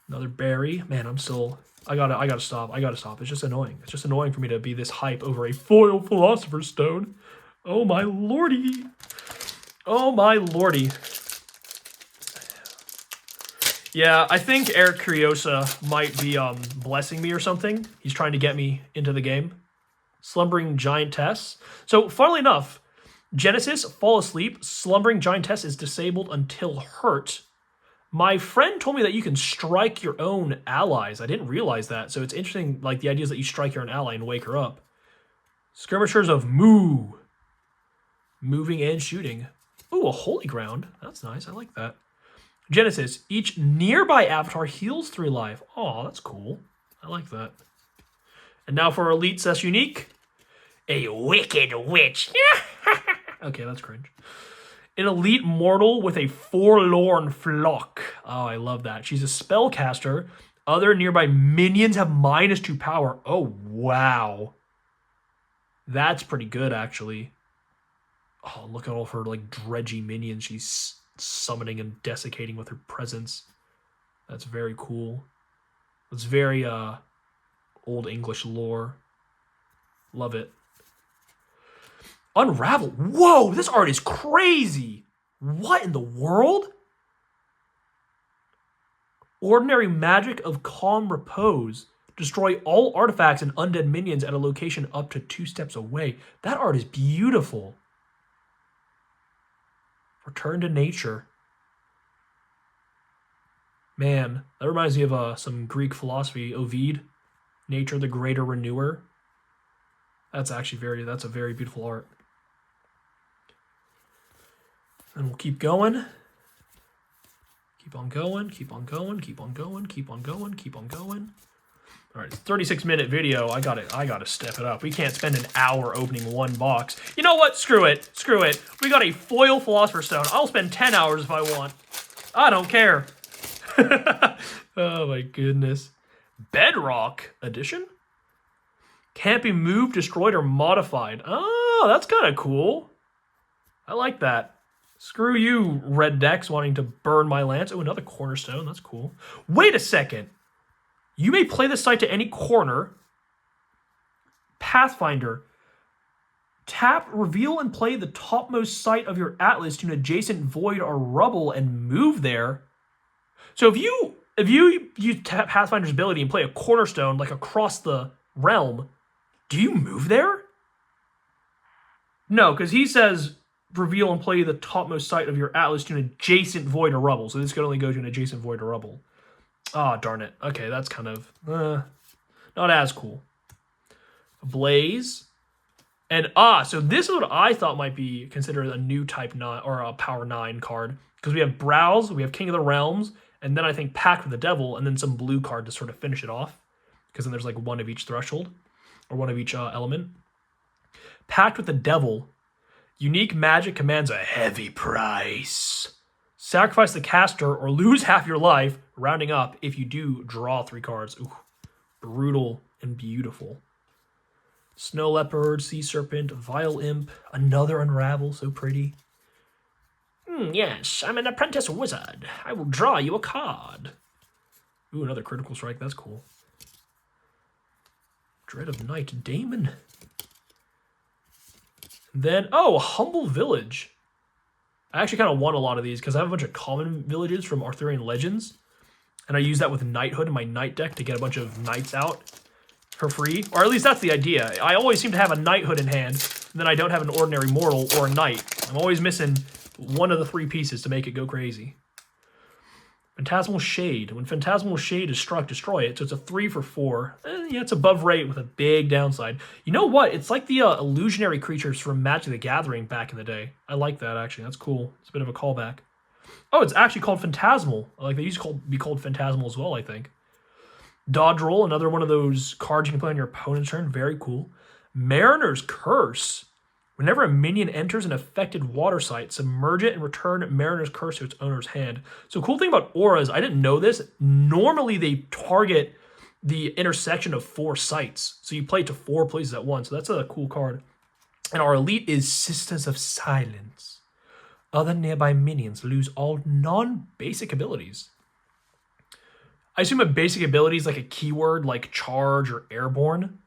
Another berry. Man, I gotta stop. It's just annoying. It's just annoying for me to be this hype over a foil Philosopher's Stone. Oh my lordy. Oh my lordy. Yeah, I think Erik Curiosa might be blessing me or something. He's trying to get me into the game. Slumbering Giantess. So, funnily enough, Genesis, fall asleep. Slumbering Giantess is disabled until hurt. My friend told me that you can strike your own allies. I didn't realize that. So it's interesting, like, the idea is that you strike your own ally and wake her up. Skirmishers of Moo. Moving and shooting. Ooh, a Holy Ground. That's nice. I like that. Genesis. Each nearby avatar heals 3 life. Oh, that's cool. I like that. And now for Elite Cess Unique. A Wicked Witch. Okay, that's cringe. An elite mortal with a forlorn flock. Oh, I love that. She's a spellcaster. Other nearby minions have -2 power. Oh, wow. That's pretty good, actually. Oh, look at all of her, like, dredgy minions she's summoning and desiccating with her presence. That's very cool. It's very, Old English lore. Love it. Unravel. Whoa, this art is crazy. What in the world? Ordinary magic of calm repose. Destroy all artifacts and undead minions at a location up to 2 steps away. That art is beautiful. Return to nature. Man, that reminds me of some Greek philosophy. Ovid, nature the greater renewer. That's actually that's a very beautiful art. And we'll keep going. Keep on going, keep on going, keep on going, keep on going, keep on going. All right, 36-minute video. I gotta step it up. We can't spend an hour opening one box. You know what? Screw it. Screw it. We got a foil Philosopher's Stone. I'll spend 10 hours if I want. I don't care. Oh my goodness. Bedrock Edition? Can't be moved, destroyed, or modified. Oh, that's kind of cool. I like that. Screw you, red decks wanting to burn my lands. Oh, another cornerstone. That's cool. Wait a second. You may play this site to any corner. Pathfinder. Tap, reveal, and play the topmost site of your atlas to an adjacent void or rubble and move there. So if you use Pathfinder's ability and play a cornerstone like across the realm, do you move there? No, because he says reveal and play the topmost site of your atlas to an adjacent void or rubble. So this could only go to an adjacent void or rubble. Ah, oh, darn it. Okay, that's kind of not as cool. Blaze. And so this is what I thought might be considered a new type 9 or a power 9 card. Because we have Browse, we have King of the Realms, and then I think Pact with the Devil, and then some blue card to sort of finish it off. Because then there's like one of each threshold, or one of each element. Pact with the Devil. Unique magic commands a heavy price. Sacrifice the caster or lose half your life, rounding up if you do draw 3 cards. Ooh, brutal and beautiful. Snow Leopard, Sea Serpent, Vile Imp, another Unravel, so pretty. Yes, I'm an apprentice wizard. I will draw you a card. Ooh, another Critical Strike, that's cool. Dread of Night, Damon. Then, Humble Village. I actually kind of want a lot of these because I have a bunch of common villages from Arthurian Legends. And I use that with Knighthood in my Knight deck to get a bunch of Knights out for free. Or at least that's the idea. I always seem to have a Knighthood in hand, and then I don't have an ordinary mortal or a Knight. I'm always missing one of the 3 pieces to make it go crazy. Phantasmal Shade. When Phantasmal Shade is struck, destroy it. So it's a 3 for 4. Yeah, it's above rate with a big downside. You know what? It's like the illusionary creatures from Magic the Gathering back in the day. I like that, actually. That's cool. It's a bit of a callback. Oh, it's actually called Phantasmal. Like, they used to be called Phantasmal as well, I think. Dodge Roll, another one of those cards you can play on your opponent's turn. Very cool. Mariner's Curse. Whenever a minion enters an affected water site, submerge it and return Mariner's Curse to its owner's hand. So cool thing about auras, I didn't know this. Normally, they target the intersection of 4 sites. So you play it to 4 places at once. So that's a cool card. And our elite is Sisters of Silence. Other nearby minions lose all non-basic abilities. I assume a basic ability is like a keyword like charge or airborne.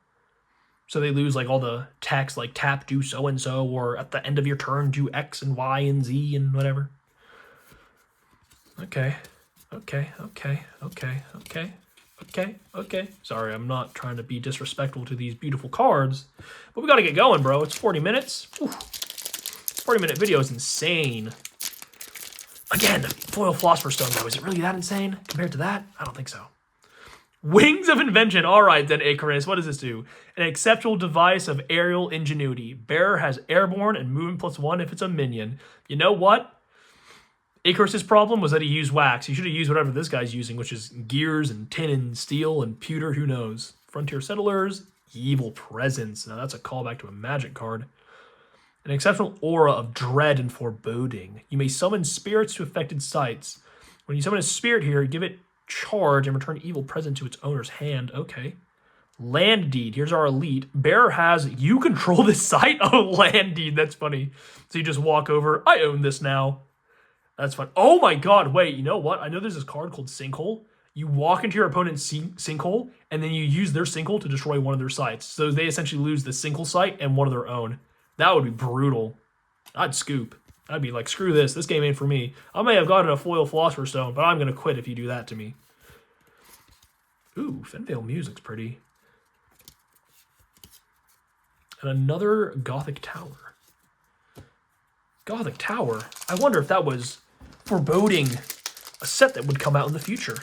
So they lose like all the text like tap, do so-and-so, or at the end of your turn, do X and Y and Z and whatever. Okay. Sorry, I'm not trying to be disrespectful to these beautiful cards, but we got to get going, bro. It's 40 minutes. Whew. 40-minute video is insane. Again, foil Philosopher's Stone, though. Is it really that insane compared to that? I don't think so. Wings of Invention. All right, then, Icarus. What does this do? An exceptional device of aerial ingenuity. Bearer has airborne and movement +1 if it's a minion. You know what? Icarus's problem was that he used wax. He should have used whatever this guy's using, which is gears and tin and steel and pewter. Who knows? Frontier Settlers. Evil Presence. Now, that's a callback to a magic card. An exceptional aura of dread and foreboding. You may summon spirits to affected sites. When you summon a spirit here, give it charge and return evil present to its owner's hand. Okay. Land Deed. Here's our elite. Bearer has, you control this site? Oh, Land Deed. That's funny. So you just walk over. I own this now. That's fun. Oh my god. Wait, you know what? I know there's this card called Sinkhole. You walk into your opponent's sinkhole, and then you use their sinkhole to destroy one of their sites. So they essentially lose the sinkhole site and one of their own. That would be brutal. I'd scoop. I'd be like, screw this. This game ain't for me. I may have gotten a foil Philosopher's Stone, but I'm going to quit if you do that to me. Ooh, Fenvale Music's pretty. And another Gothic Tower. Gothic Tower? I wonder if that was foreboding a set that would come out in the future.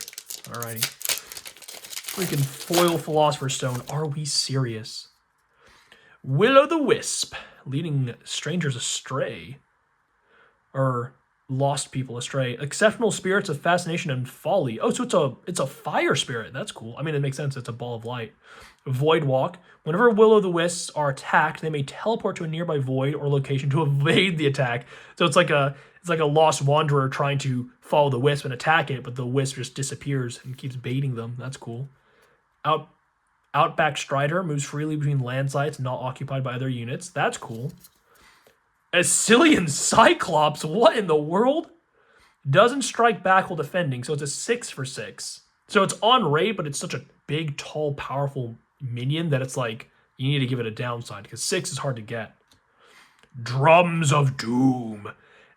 Alrighty. Freaking foil Philosopher's Stone. Are we serious? Will-o'-the-Wisp. Leading strangers astray. Or lost people astray. Exceptional spirits of fascination and folly. Oh, so it's a fire spirit. That's cool. I mean, it makes sense. It's a ball of light. Void Walk. Whenever Will-o'-the-Wisps are attacked, they may teleport to a nearby void or location to evade the attack. So it's like a lost wanderer trying to follow the wisp and attack it, but the wisp just disappears and keeps baiting them. That's cool. Outback Strider moves freely between land sites not occupied by other units. That's cool. Ascillian Cyclops. What in the world? Doesn't strike back while defending, so it's a 6 for 6. So it's on rate, but it's such a big, tall, powerful minion that it's like you need to give it a downside because 6 is hard to get. Drums of Doom.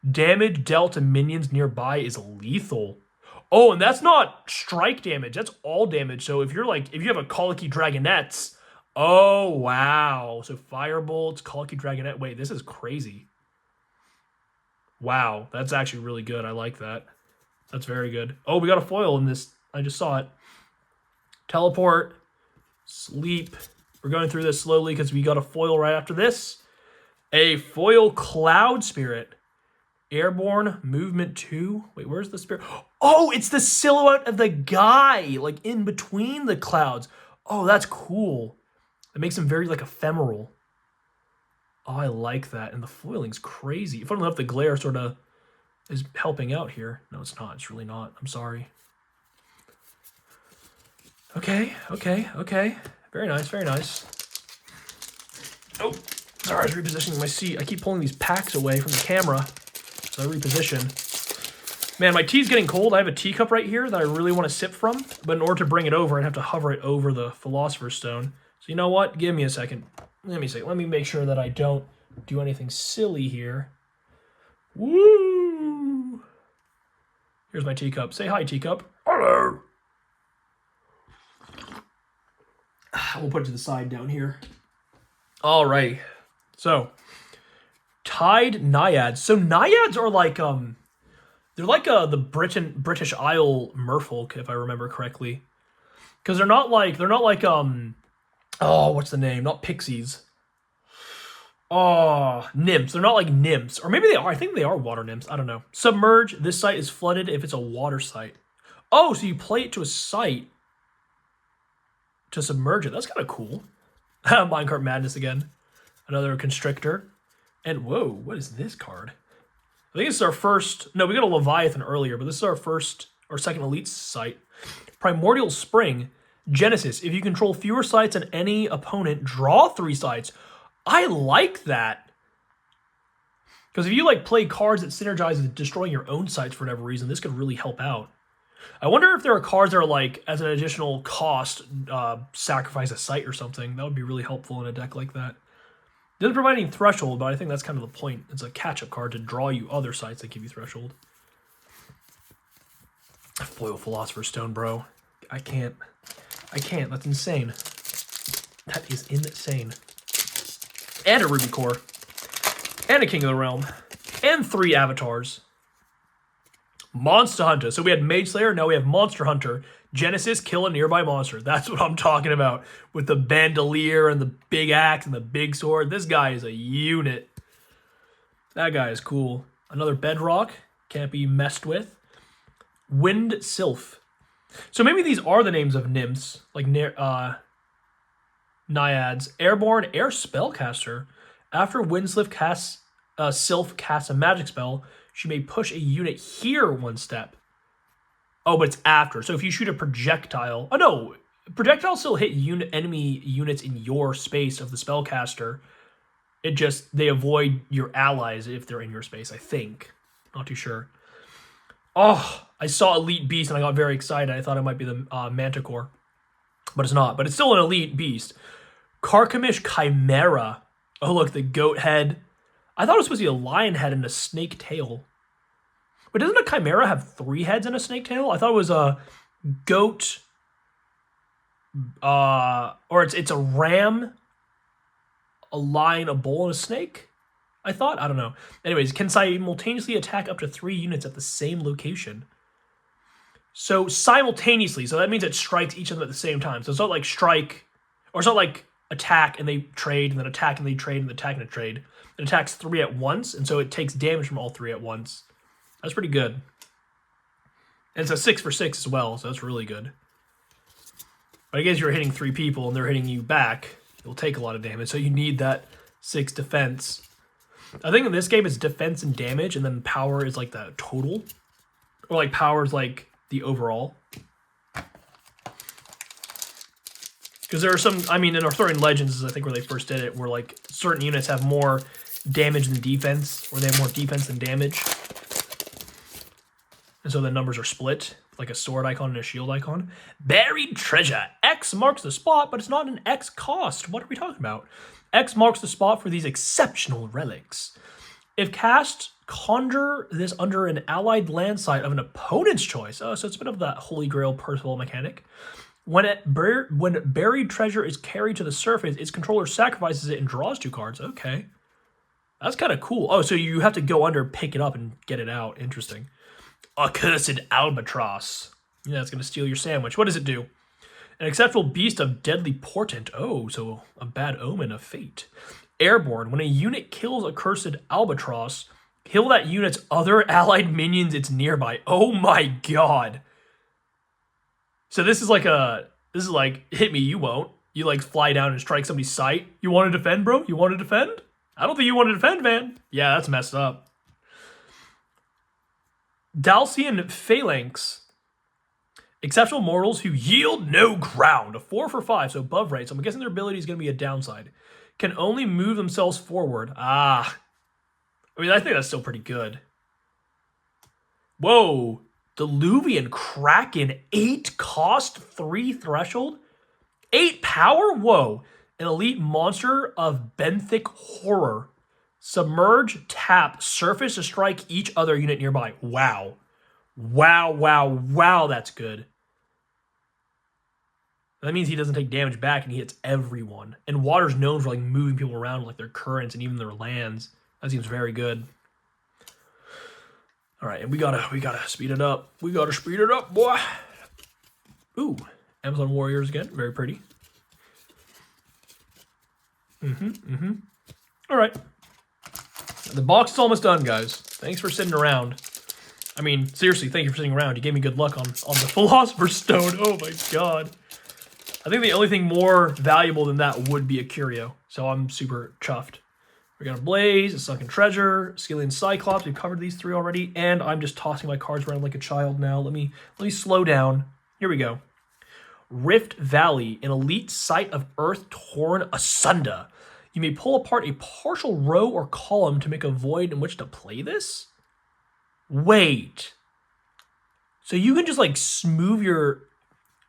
Damage dealt to minions nearby is lethal. Oh, and that's not strike damage. That's all damage. So if you have a Colicky Dragonets, oh, wow. So Firebolts, Colicky Dragonet. Wait, this is crazy. Wow, that's actually really good. I like that. That's very good. Oh, we got a foil in this. I just saw it. Teleport. Sleep. We're going through this slowly because we got a foil right after this. A foil Cloud Spirit. Airborne, movement 2. Wait, where's the spirit? Oh, it's the silhouette of the guy, like in between the clouds. Oh, that's cool. That makes him very like ephemeral. Oh, I like that. And the foiling's crazy. Funnily enough, the glare sort of is helping out here. No, it's not. It's really not. I'm sorry. Okay. Very nice, very nice. Oh, sorry, I was repositioning my seat. I keep pulling these packs away from the camera. So I reposition. Man, my tea's getting cold. I have a teacup right here that I really want to sip from. But in order to bring it over, I'd have to hover it over the Philosopher's Stone. So you know what? Give me a second. Let me make sure that I don't do anything silly here. Woo! Here's my teacup. Say hi, teacup. Hello. We'll put it to the side down here. All right. So, Tide Naiads. So Naiads are like they're like the British Isle merfolk, if I remember correctly. Because they're not like oh, what's the name? Not pixies. Oh, nymphs. They're not like nymphs. Or maybe they are. I think they are water nymphs. I don't know. Submerge. This site is flooded if it's a water site. Oh, so you play it to a site to submerge it. That's kind of cool. Minecart Madness again. Another Constrictor. And whoa, what is this card? I think this is our first... No, we got a Leviathan earlier, but this is our first or second Elite site. Primordial Spring. Genesis. If you control fewer sites than any opponent, draw 3 sites. I like that. Because if you like play cards that synergize with destroying your own sites for whatever reason, this could really help out. I wonder if there are cards that are like, as an additional cost, sacrifice a site or something. That would be really helpful in a deck like that. It doesn't provide any threshold, but I think that's kind of the point. It's a catch-up card to draw you other sites that give you threshold. Foil Philosopher's Stone, bro. I can't. That's insane. That is insane. And a Ruby Core. And a King of the Realm. And 3 avatars. Monster Hunter. So we had Mage Slayer, now we have Monster Hunter. Genesis, kill a nearby monster. That's what I'm talking about. With the bandolier and the big axe and the big sword. This guy is a unit. That guy is cool. Another Bedrock. Can't be messed with. Wind Sylph. So maybe these are the names of nymphs. Like Naiads. Airborne Air Spellcaster. After Wind Sylph casts a magic spell, she may push a unit here 1 step. Oh, but it's after. So if you shoot a projectile... Oh, no. Projectiles still hit enemy units in your space of the spellcaster. It just... They avoid your allies if they're in your space, I think. Not too sure. Oh, I saw Elite Beast and I got very excited. I thought it might be the Manticore. But it's not. But it's still an Elite Beast. Carchemish Chimera. Oh, look, the goat head. I thought it was supposed to be a lion head and a snake tail. But doesn't a chimera have 3 heads and a snake tail? I thought it was a goat, or it's a ram, a lion, a bull, and a snake. I thought. I don't know. Anyways, can simultaneously attack up to 3 units at the same location. So simultaneously, so that means it strikes each of them at the same time. So it's not like strike, or it's not like attack and they trade, and then attack and they trade, and then attack and they trade. It attacks 3 at once, and so it takes damage from all 3 at once. That's pretty good. And it's a 6 for 6 as well, so that's really good. But I guess you're hitting 3 people and they're hitting you back. It'll take a lot of damage, so you need that 6 defense. I think in this game it's defense and damage, and then power is like the total. Or like power is like the overall. Because there are some, I mean, in Arthurian Legends is I think where they first did it, where like certain units have more damage than defense, or they have more defense than damage. And so the numbers are split, like a sword icon and a shield icon. Buried Treasure. X marks the spot, but it's not an X cost. What are we talking about? X marks the spot for these exceptional relics. If cast, conjure this under an allied land site of an opponent's choice. Oh, so it's a bit of that Holy Grail Percival mechanic. When buried treasure is carried to the surface, its controller sacrifices it and draws 2 cards. Okay. That's kind of cool. Oh, so you have to go under, pick it up, and get it out. Interesting. Accursed Albatross. Yeah, it's going to steal your sandwich. What does it do? An exceptional beast of deadly portent. Oh, so a bad omen of fate. Airborne. When a unit kills a cursed Albatross, kill that unit's other allied minions it's nearby. Oh my god. So this is like hit me, you won't. You like fly down and strike somebody's site. You want to defend, bro? You want to defend? I don't think you want to defend, man. Yeah, that's messed up. Dalcian Phalanx. Exceptional mortals who yield no ground. A 4 for 5, so above rate. So I'm guessing their ability is going to be a downside. Can only move themselves forward. I mean, I think that's still pretty good. Whoa. Diluvian Kraken. 8 cost, 3 threshold. 8 power? Whoa. An elite monster of benthic horror. Submerge, tap, surface to strike each other unit nearby. Wow. Wow, wow, wow, that's good. That means he doesn't take damage back and he hits everyone. And water's known for like moving people around like their currents and even their lands. That seems very good. All right, and we gotta speed it up. We gotta speed it up, boy. Ooh, Amazon Warriors again, very pretty. All right, the box is almost done, guys. Thanks for sitting around. I mean, seriously, thank you for sitting around. You gave me good luck on the Philosopher's Stone. Oh my god. I think the only thing more valuable than that would be a Curio. So I'm super chuffed. We got a Blaze, a Sunken Treasure, Scythian Cyclops. We've covered these three already, and I'm just tossing my cards around like a child now. Let me slow down. Here we go. Rift Valley, an elite site of earth torn asunder. You may pull apart a partial row or column to make a void in which to play this? Wait. So you can just like move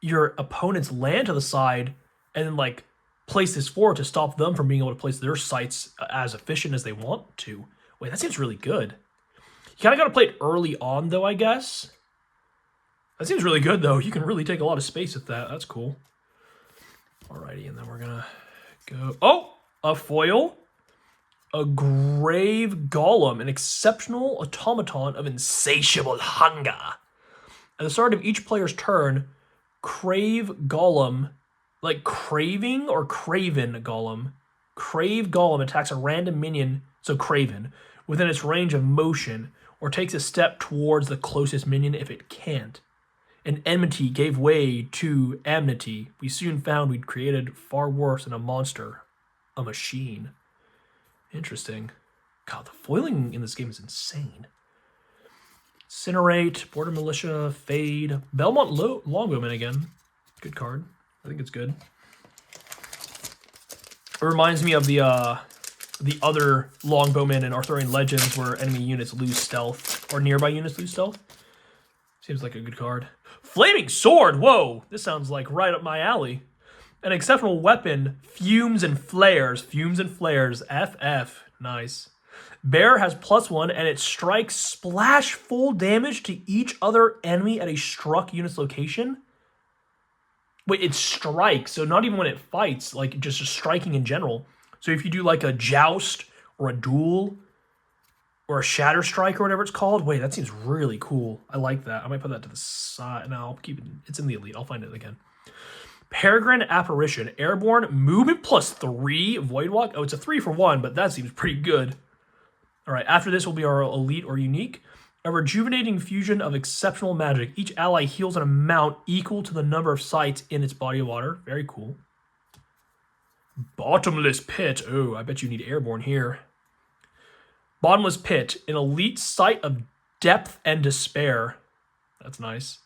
your opponent's land to the side and then like place this forward to stop them from being able to place their sites as efficient as they want to. Wait, that seems really good. You kind of got to play it early on though, I guess. That seems really good though. You can really take a lot of space with that. That's cool. Alrighty, and then we're gonna go. Oh, a foil. A grave golem, an exceptional automaton of insatiable hunger. At the start of each player's turn, crave golem, like craving or craven golem. Crave golem attacks a random minion, so craven, within its range of motion, or takes a step towards the closest minion if it can't. And enmity gave way to amity. We soon found we'd created far worse than a monster, a machine. Interesting. God, the foiling in this game is insane. Incinerate, Border Militia, Fade, Belmont Longbowman again. Good card. I think it's good. It reminds me of the other Longbowman in Arthurian Legends where enemy units lose stealth, or nearby units lose stealth. Seems like a good card. Flaming Sword! Whoa! This sounds like right up my alley. An exceptional weapon, Fumes and Flares. Fumes and Flares, FF. Nice. Bear has +1, and it strikes splash full damage to each other enemy at a struck unit's location. Wait, it strikes, so not even when it fights, like just striking in general. So if you do like a joust or a duel or a shatter strike or whatever it's called, wait, that seems really cool. I like that. I might put that to the side. No, I'll keep it. It's in the elite. I'll find it again. Peregrine Apparition, airborne, movement +3, void walk. Oh, it's a 3-for-1, but that seems pretty good. All right, after this will be our elite or unique. A rejuvenating fusion of exceptional magic. Each ally heals an amount equal to the number of sites in its body of water. Very cool. Bottomless Pit. Oh, I bet you need airborne here. Bottomless Pit, an elite site of depth and despair. That's nice.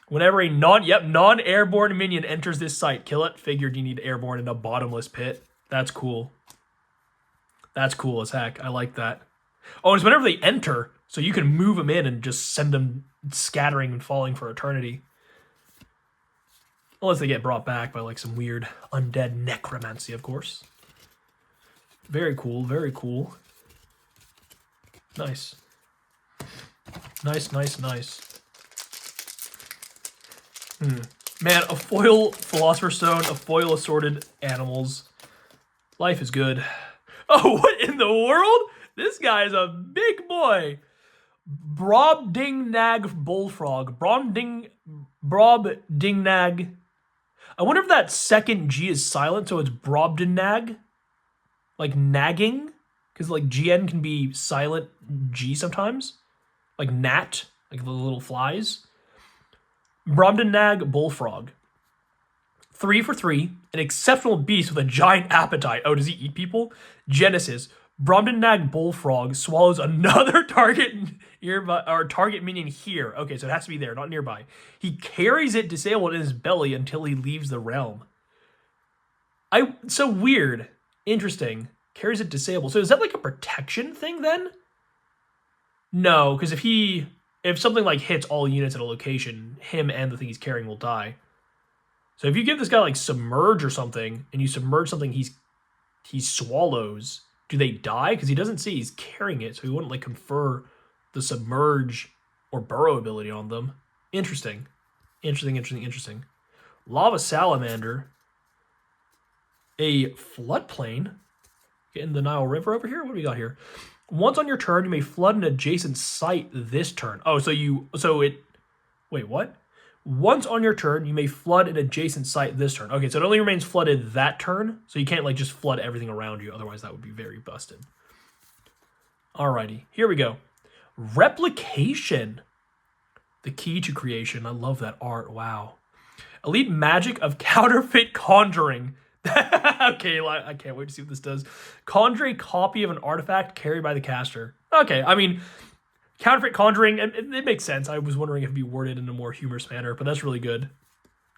Whenever a non-airborne minion enters this site, kill it. Figured you need airborne in a bottomless pit. That's cool. That's cool as heck. I like that. Oh, it's whenever they enter, so you can move them in and just send them scattering and falling for eternity. Unless they get brought back by like some weird undead necromancy, of course. Very cool, very cool. Nice. Nice, nice, nice. Man, a foil Philosopher's Stone, a foil assorted animals. Life is good. Oh, what in the world? This guy is a big boy. Brobdingnag Bullfrog. Brobdingnag. I wonder if that second G is silent, so it's Brobdingnag. Like nagging? Because like GN can be silent G sometimes. Like gnat, like the little flies. Brobdingnag Bullfrog. 3-for-3, an exceptional beast with a giant appetite. Oh, does he eat people? Genesis. Brobdingnag Bullfrog swallows another target nearby, or target minion here. Okay, so it has to be there, not nearby. He carries it disabled in his belly until he leaves the realm. So weird. Interesting. Carries it disabled. So is that like a protection thing then? No, because if something like hits all units at a location, him and the thing he's carrying will die. So if you give this guy like submerge or something, and you submerge something he swallows, do they die? Because he doesn't see he's carrying it, so he wouldn't like confer the submerge or burrow ability on them. Interesting. Interesting. Lava Salamander. A floodplain. Getting the Nile River over here. What do we got here? Once on your turn, you may flood an adjacent site this turn. Oh, wait, what? Once on your turn, you may flood an adjacent site this turn. Okay, so it only remains flooded that turn, so you can't like just flood everything around you. Otherwise, that would be very busted. Alrighty, here we go. Replication. The key to creation. I love that art. Wow. Elite magic of counterfeit conjuring. Okay, I can't wait to see what this does. Conjure a copy of an artifact carried by the caster. Okay, I mean, counterfeit conjuring, it makes sense. I was wondering if it'd be worded in a more humorous manner, but that's really good.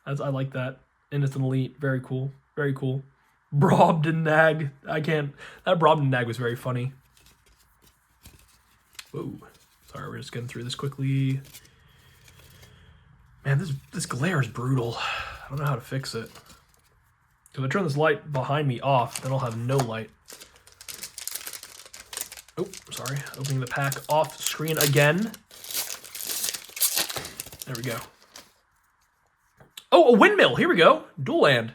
I like that. And it's an elite. Very cool. Very cool. Brobdingnag. That Brobdingnag was very funny. Whoa. Sorry, we're just getting through this quickly. Man, this glare is brutal. I don't know how to fix it. So if I turn this light behind me off, then I'll have no light. Oh, sorry. Opening the pack off screen again. There we go. Oh, a windmill. Here we go. Dual land.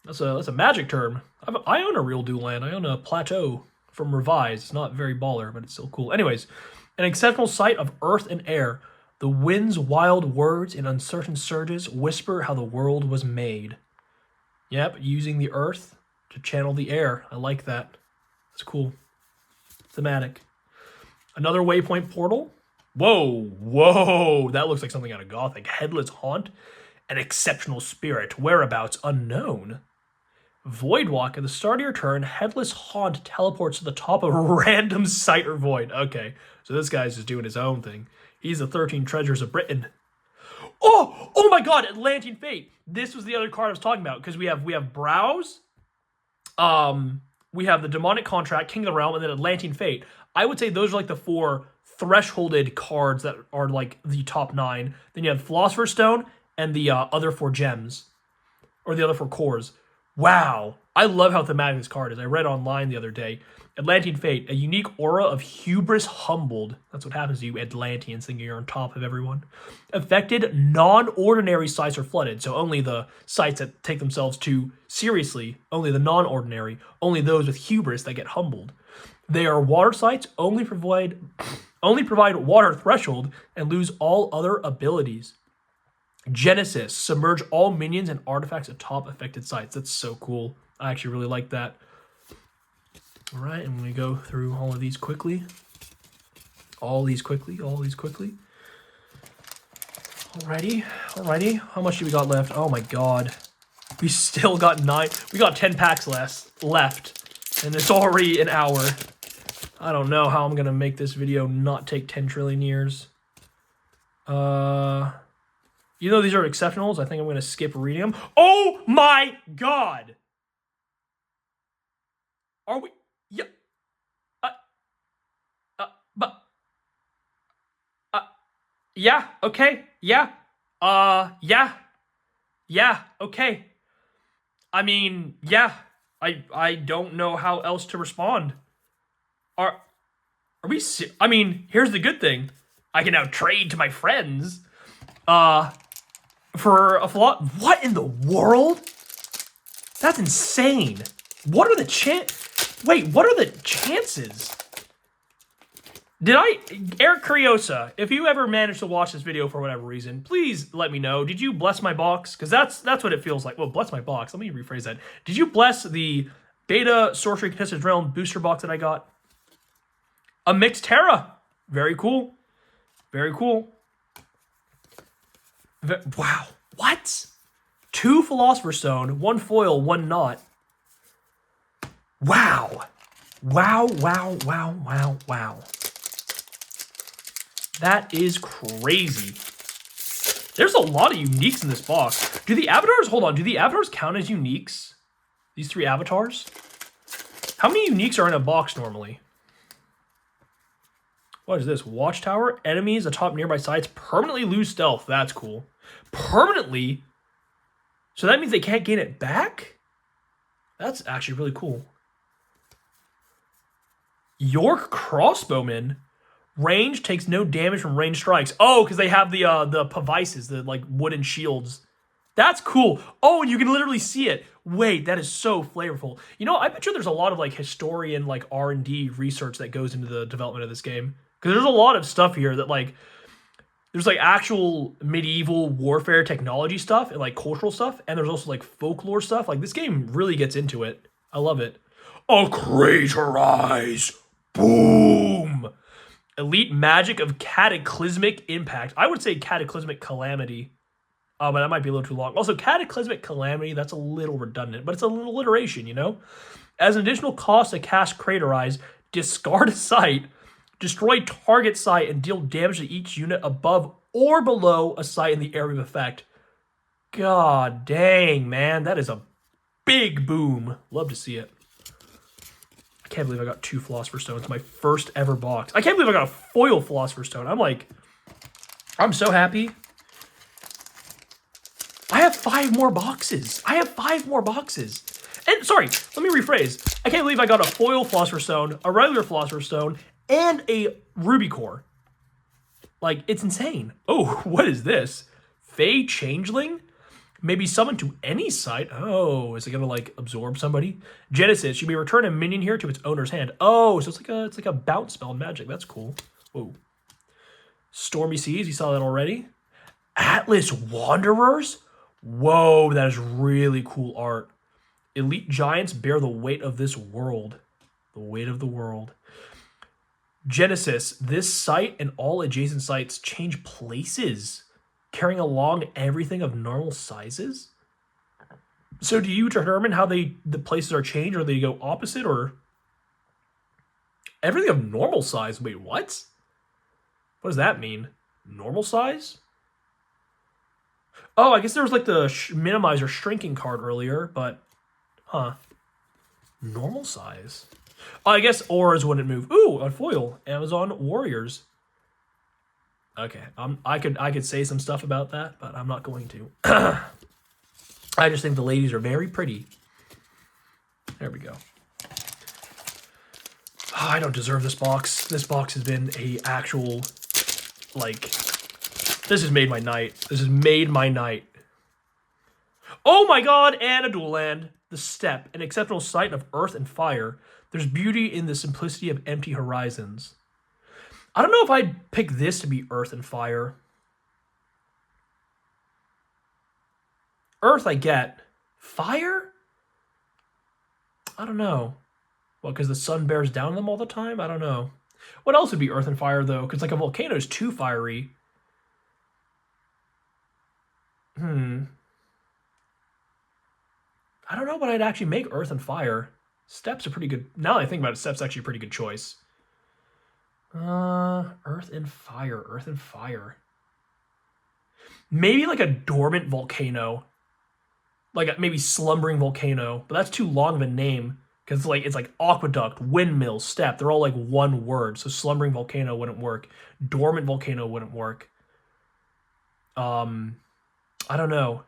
That's a magic term. I own a real dual land. I own a plateau from Revise. It's not very baller, but it's still cool. Anyways, an exceptional sight of earth and air. The wind's wild words in uncertain surges whisper how the world was made. Yep, using the earth to channel the air. I like that. That's cool. Thematic. Another waypoint portal. Whoa. That looks like something out of Gothic. Headless Haunt. An exceptional spirit. Whereabouts unknown. Voidwalk. At the start of your turn, Headless Haunt teleports to the top of a random site or void. Okay, so this guy's just doing his own thing. He's the 13 Treasures of Britain. Oh my god, Atlantean Fate. This was the other card I was talking about, because we have Browse, we have the Demonic Contract, King of the Realm, and then Atlantean Fate. I would say those are like the 4 thresholded cards that are like the top 9. Then you have Philosopher's Stone and the other 4 gems, or the other 4 cores. Wow, I love how thematic this card is. I read online the other day. Atlantean Fate, a unique aura of hubris humbled. That's what happens to you Atlanteans, thinking you're on top of everyone. Affected non-ordinary sites are flooded. So only the sites that take themselves too seriously, only the non-ordinary, only those with hubris that get humbled. They are water sites, only provide water threshold, and lose all other abilities. Genesis, submerge all minions and artifacts atop affected sites. That's so cool. I actually really like that. All right, and we go through all of these quickly. All these quickly. Alrighty. How much do we got left? Oh my god. We still got 9. We got 10 packs left. And it's already an hour. I don't know how I'm going to make this video not take 10 trillion years. You know these are exceptionals. I think I'm going to skip reading them. Oh my god! Are we... Yeah. Yeah, okay. Yeah. Yeah, okay. I mean, yeah. I don't know how else to respond. Are we... I mean, here's the good thing. I can now trade to my friends. For a flaw. What in the world? That's insane. What are the chances? Erik Curiosa, if you ever managed to watch this video for whatever reason, please let me know. Did you bless my box? Because that's what it feels like. Well, bless my box. Let me rephrase that. Did you bless the beta Sorcery Contested Realm booster box that I got? A mixed Terra. Very cool. Wow. What? 2 Philosopher's Stone, 1 foil, 1 not. Wow. That is crazy. There's a lot of uniques in this box. Do the avatars count as uniques? These 3 avatars? How many uniques are in a box normally? What is this? Watchtower. Enemies atop nearby sites permanently lose stealth. That's cool. Permanently? So that means they can't gain it back? That's actually really cool. York Crossbowman. Range takes no damage from range strikes. Oh, because they have the pavises, the like wooden shields. That's cool. Oh, and you can literally see it. Wait, that is so flavorful. You know, I bet you there's a lot of like historian like R&D research that goes into the development of this game. Because there's a lot of stuff here that like there's like actual medieval warfare technology stuff and like cultural stuff, and there's also like folklore stuff. Like this game really gets into it. I love it. A crater eyes. Boom. Elite magic of cataclysmic impact. I would say cataclysmic calamity. But that might be a little too long. Also, cataclysmic calamity, that's a little redundant, but it's a little alliteration, you know? As an additional cost to cast Crater Eyes, discard a site, destroy target site, and deal damage to each unit above or below a site in the area of effect. God dang, man. That is a big boom. Love to see it. I can't believe I got 2 Philosopher's Stones. My first ever box. I can't believe I got a foil Philosopher's Stone. I'm so happy. I have 5 more boxes. I have 5 more boxes. And sorry, let me rephrase. I can't believe I got a foil Philosopher's Stone, a regular Philosopher's Stone, and a Ruby Core. Like, it's insane. Oh, what is this? Fey Changeling? Maybe summoned to any site. Oh, is it gonna like absorb somebody? Genesis, you may return a minion here to its owner's hand. Oh, so it's like a bounce spell in Magic. That's cool. Whoa. Stormy Seas, you saw that already. Atlas Wanderers? Whoa, that is really cool art. Elite giants bear the weight of this world. The weight of the world. Genesis, this site and all adjacent sites change places, carrying along everything of normal sizes. So do you determine how the places are changed, or they go opposite, or everything of normal size? Wait, what? What does that mean? Normal size? Oh, I guess there was like the minimize or shrinking card earlier, but huh. Normal size. Oh, I guess auras wouldn't move. Ooh, a foil. Amazon Warriors. Okay, I could say some stuff about that, but I'm not going to. I just think the ladies are very pretty. There we go. Oh, I don't deserve this box. This box has been a actual, like, this has made my night. This has made my night. Oh my god, and a dual land. The Steppe, an exceptional sight of earth and fire. There's beauty in the simplicity of empty horizons. I don't know if I'd pick this to be earth and fire. Earth I get. Fire? I don't know. Well, because the sun bears down on them all the time? I don't know. What else would be earth and fire, though? Because like a volcano is too fiery. I don't know, but I'd actually make earth and fire. Step's a pretty good... Now that I think about it, Step's actually a pretty good choice. Earth and fire. Earth and fire. Maybe like a dormant volcano. Like maybe slumbering volcano. But that's too long of a name. Because it's like aqueduct, windmill, step. They're all like one word. So slumbering volcano wouldn't work. Dormant volcano wouldn't work. I don't know.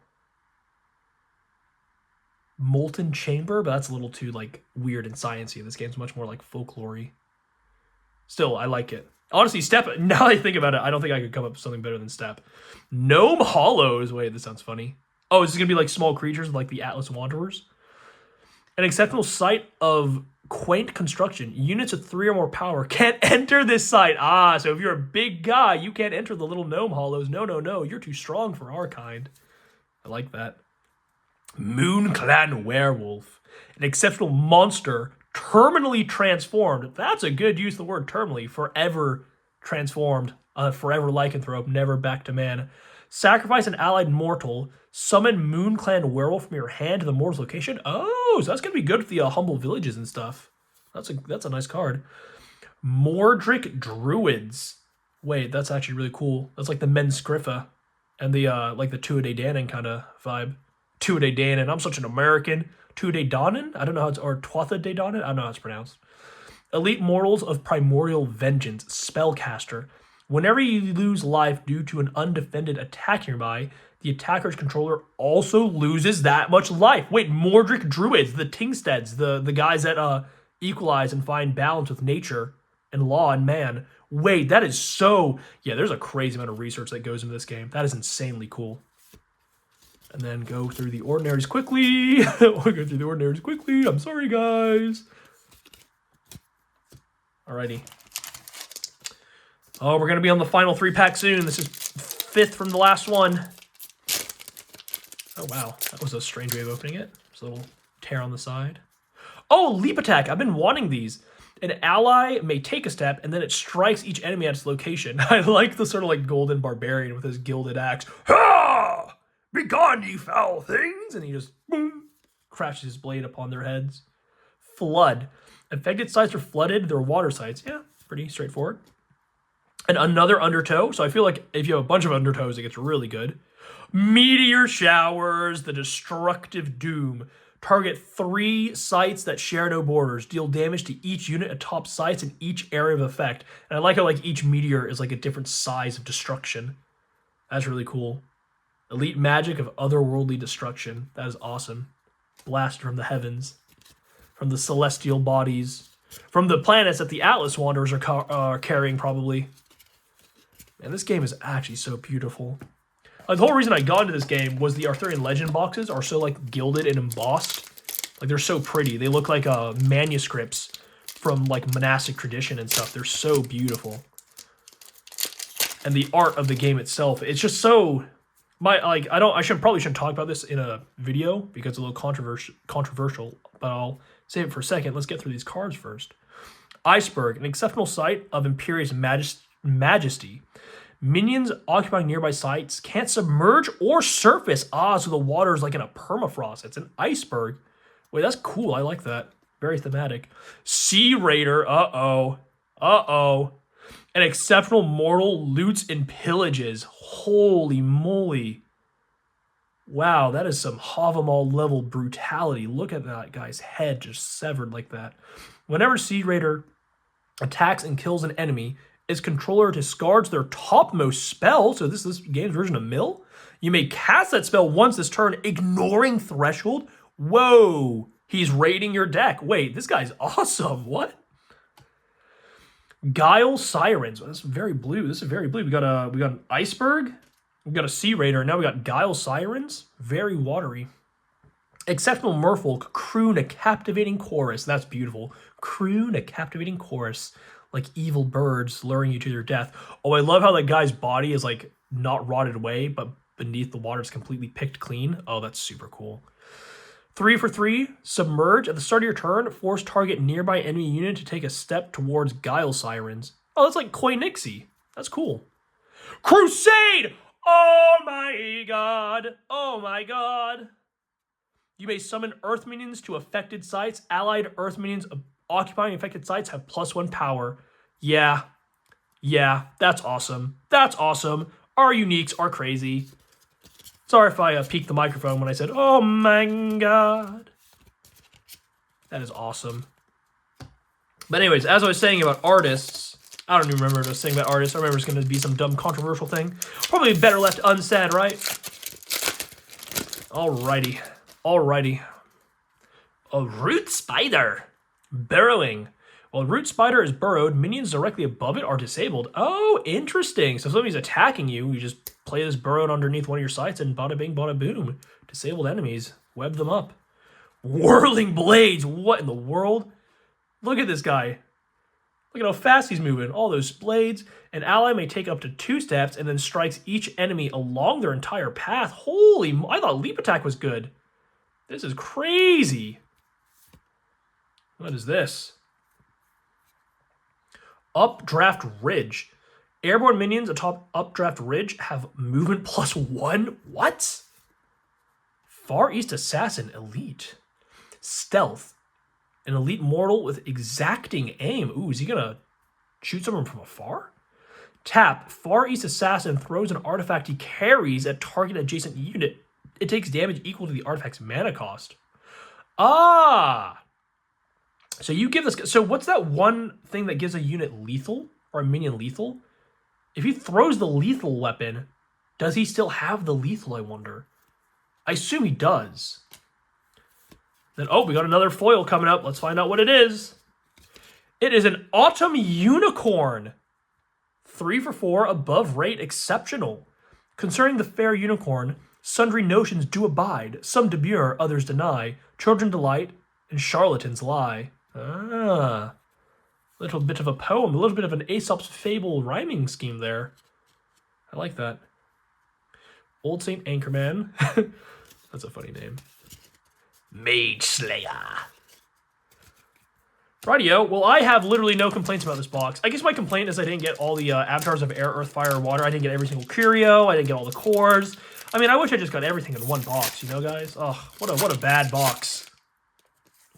Molten chamber, but that's a little too like weird and sciencey. This game's much more like folklore-y. Still, I like it. Honestly, Step, now that I think about it, I don't think I could come up with something better than Step. Gnome Hollows. Wait, this sounds funny. Oh, is this going to be like small creatures like the Atlas Wanderers? An exceptional site of quaint construction. Units of 3 or more power can't enter this site. Ah, so if you're a big guy, you can't enter the little Gnome Hollows. No, no, no. You're too strong for our kind. I like that. Moon Clan Werewolf. An exceptional monster, terminally transformed. That's a good use of the word terminally. Forever transformed. Forever lycanthrope, never back to man. Sacrifice an allied mortal. Summon Moon Clan Werewolf from your hand to the mortal's location. Oh, so that's going to be good for the humble villages and stuff. That's a nice card. Mordric Druids. Wait, that's actually really cool. That's like the Men Scriffa and the like the Two-A-Day Danon kind of vibe. Two-A-Day Danon. I'm such an American. Two-A-Day Danon? I don't know how it's... Or Twatha-Day Danon? I don't know how it's pronounced. Elite Mortals of Primordial Vengeance. Spellcaster. Whenever you lose life due to an undefended attack nearby, the attacker's controller also loses that much life. Wait, Mordric Druids, the Tingsteads, the guys that equalize and find balance with nature and law and man. Wait, that is so... Yeah, there's a crazy amount of research that goes into this game. That is insanely cool. And then go through the ordinaries quickly. We'll go through the ordinaries quickly. I'm sorry, guys. Alrighty. Oh, we're going to be on the final 3-pack soon. This is 5th from the last one. Oh, wow. That was a strange way of opening it. Just a little tear on the side. Oh, leap attack. I've been wanting these. An ally may take a step, and then it strikes each enemy at its location. I like the sort of like golden barbarian with his gilded axe. Ha! Begone, ye foul things! And he just, boom, crashes his blade upon their heads. Flood. Affected sites are flooded. They're water sites. Yeah, pretty straightforward. And another undertow. So I feel like if you have a bunch of undertows, it gets really good. Meteor showers. The destructive doom. Target 3 sites that share no borders. Deal damage to each unit atop sites in each area of effect. And I like how like each meteor is like a different size of destruction. That's really cool. Elite magic of otherworldly destruction. That is awesome. Blasted from the heavens. From the celestial bodies. From the planets that the Atlas Wanderers are carrying, probably. And this game is actually so beautiful. Like, the whole reason I got into this game was the Arthurian Legend boxes are so, like, gilded and embossed. Like, they're so pretty. They look like manuscripts from, like, monastic tradition and stuff. They're so beautiful. And the art of the game itself, it's just so... I probably shouldn't talk about this in a video because it's a little controversial, but I'll save it for a second. Let's get through these cards first. Iceberg, an exceptional sight of imperious majesty. Minions occupying nearby sites can't submerge or surface. So the water is like in a permafrost. It's an iceberg. Wait, that's cool. I like that. Very thematic. Sea Raider. Uh-oh. An exceptional mortal loots and pillages. Holy moly. Wow, that is some Havamal level brutality. Look at that guy's head just severed like that. Whenever Sea Raider attacks and kills an enemy, its controller discards their topmost spell. So this is this game's version of Mill. You may cast that spell once this turn, ignoring Threshold. Whoa, he's raiding your deck. Wait, this guy's awesome. What? Guile Sirens. Well, this is very blue. This is very blue. We got an Iceberg. We got a Sea Raider. Now we got Guile Sirens. Very watery. Exceptional Merfolk. Croon a captivating chorus. That's beautiful. Croon a captivating chorus. Like evil birds luring you to their death. Oh, I love how that guy's body is like not rotted away, but beneath the water is completely picked clean. Oh, that's super cool. 3 for 3, submerge. At the start of your turn, force target nearby enemy unit to take a step towards Guile Sirens. Oh, that's like Koi Nixie. That's cool. Crusade! Oh my god. Oh my god. You may summon Earth minions to affected sites. Allied Earth minions occupying affected sites have +1 power. Yeah, that's awesome. That's awesome. Our uniques are crazy. Sorry if I peaked the microphone when I said, oh my god. That is awesome. But anyways, as I was saying about artists, I don't even remember what I was saying about artists. I remember it's going to be some dumb controversial thing. Probably better left unsaid, right? Alrighty. A Root Spider. Burrowing. While Root Spider is burrowed, minions directly above it are disabled. Oh, interesting. So if somebody's attacking you, you just play this burrowed underneath one of your sites and bada bing, bada boom. Disabled enemies. Web them up. Whirling Blades. What in the world? Look at this guy. Look at how fast he's moving. All those blades. An ally may take up to 2 steps and then strikes each enemy along their entire path. Holy, I thought leap attack was good. This is crazy. What is this? Updraft Ridge. Airborne minions atop Updraft Ridge have movement +1. What? Far East Assassin Elite. Stealth. An elite mortal with exacting aim. Ooh, is he gonna shoot someone from afar? Tap. Far East Assassin throws an artifact he carries at target adjacent unit. It takes damage equal to the artifact's mana cost. So you give this... So what's that one thing that gives a unit lethal? Or a minion lethal? If he throws the lethal weapon, does he still have the lethal, I wonder? I assume he does. Then, oh, we got another foil coming up. Let's find out what it is. It is an Autumn Unicorn. 3 for 4, above rate, exceptional. Concerning the fair unicorn, sundry notions do abide. Some demur, others deny. Children delight, and charlatans lie. Ah, little bit of a poem, a little bit of an Aesop's fable rhyming scheme there. I like that. Old Saint Anchorman. That's a funny name. Mage Slayer. Rightio. Well, I have literally no complaints about this box. I guess my complaint is I didn't get all the avatars of air, earth, fire, water. I didn't get every single curio. I didn't get all the cores. I mean, I wish I just got everything in one box, you know, guys? Oh, what a bad box.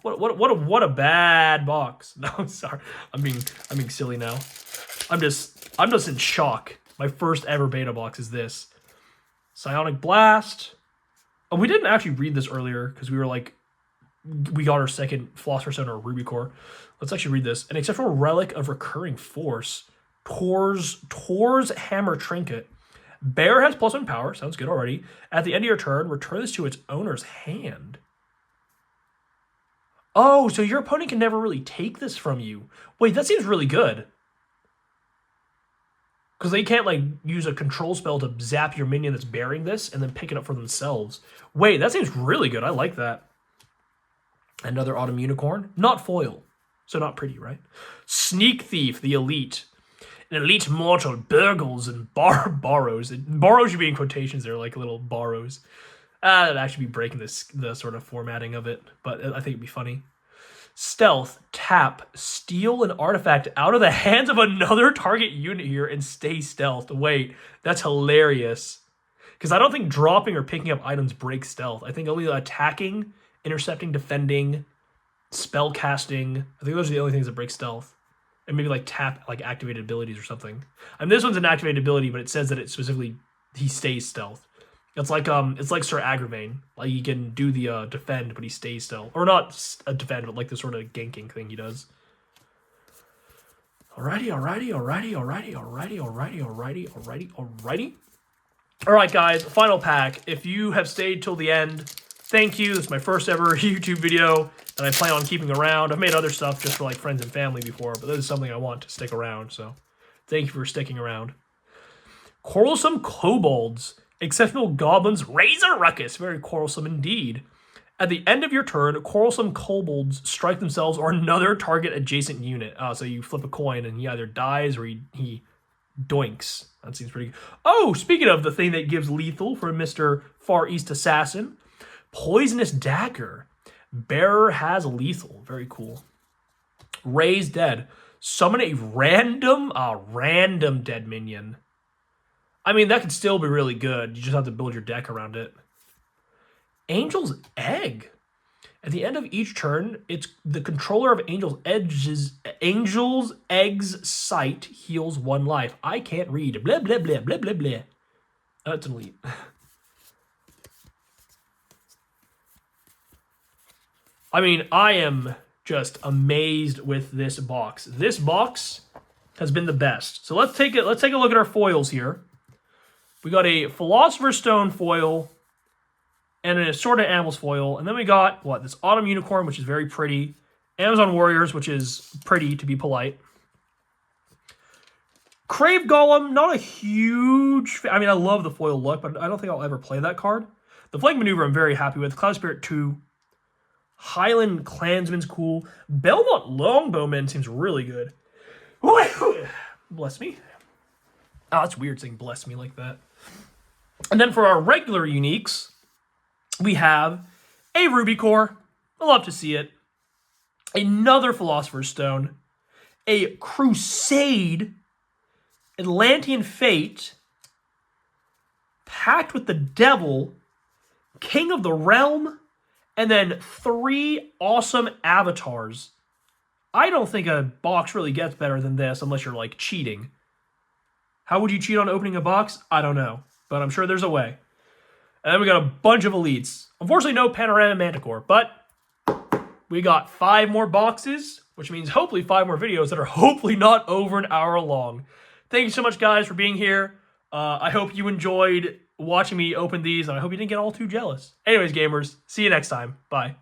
What a bad box. No, I'm sorry. I'm being silly now. I'm just in shock. My first ever beta box is this. Psionic Blast. Oh, we didn't actually read this earlier because we were like, we got our second Philosopher's Stone or Ruby Core. Let's actually read this. An exceptional relic of recurring force. Tor's Hammer Trinket. Bear has +1 power. Sounds good already. At the end of your turn, return this to its owner's hand. Oh, so your opponent can never really take this from you. Wait, that seems really good. Because they can't, like, use a control spell to zap your minion that's bearing this and then pick it up for themselves. Wait, that seems really good. I like that. Another Autumn Unicorn. Not foil. So not pretty, right? Sneak Thief, the Elite. An elite mortal burgles and borrows. Borrows should be in quotations there, like little borrows. That'd actually be breaking the sort of formatting of it, but I think it'd be funny. Stealth, tap, steal an artifact out of the hands of another target unit here and stay stealthed. Wait, that's hilarious. Because I don't think dropping or picking up items breaks stealth. I think only attacking, intercepting, defending, spell casting. I think those are the only things that break stealth. And maybe like tap like activated abilities or something. I mean, this one's an activated ability, but it says that it specifically he stays stealth. It's like Sir Agravain. Like he can do the defend, but he stays stealth. Or not a defend, but like the sort of ganking thing he does. Alrighty. Alright guys, final pack. If you have stayed till the end, thank you. This is my first ever YouTube video that I plan on keeping around. I've made other stuff just for like friends and family before, but this is something I want to stick around, so thank you for sticking around. Quarrelsome Kobolds. Exceptional Goblins. Razor Ruckus. Very quarrelsome indeed. At the end of your turn, Quarrelsome Kobolds strike themselves or another target adjacent unit. So you flip a coin and he either dies or he doinks. That seems pretty good. Oh, speaking of the thing that gives lethal for Mr. Far East Assassin. Poisonous Dagger. Bearer has lethal. Very cool. Raise Dead. Summon a random dead minion. I mean, that could still be really good. You just have to build your deck around it. Angel's Egg. At the end of each turn, it's the controller of Angel's Egg's sight heals 1 life. I can't read. Blah, blah, blah, blah, blah, blah. That's an elite. I mean, I am just amazed with this box. This box has been the best. So let's take a look at our foils here. We got a Philosopher's Stone foil and an Assorted Animals foil. And then we got, this Autumn Unicorn, which is very pretty. Amazon Warriors, which is pretty, to be polite. Crave Golem, not a huge... I mean, I love the foil look, but I don't think I'll ever play that card. The Flank Maneuver I'm very happy with. Cloud Spirit 2. Highland Clansman's cool. Belmont Longbowman seems really good. Bless me. Oh, that's weird saying bless me like that. And then for our regular uniques, we have a Ruby Core. I love to see it. Another Philosopher's Stone. A Crusade. Atlantean Fate. Pact with the Devil. King of the Realm. And then 3 awesome avatars. I don't think a box really gets better than this unless you're like cheating. How would you cheat on opening a box? I don't know, but I'm sure there's a way. And then we got a bunch of elites. Unfortunately, no Panorama Manticore, but we got 5 more boxes, which means hopefully 5 more videos that are hopefully not over an hour long. Thank you so much, guys, for being here. I hope you enjoyed watching me open these, and I hope you didn't get all too jealous. Anyways, gamers, see you next time. Bye.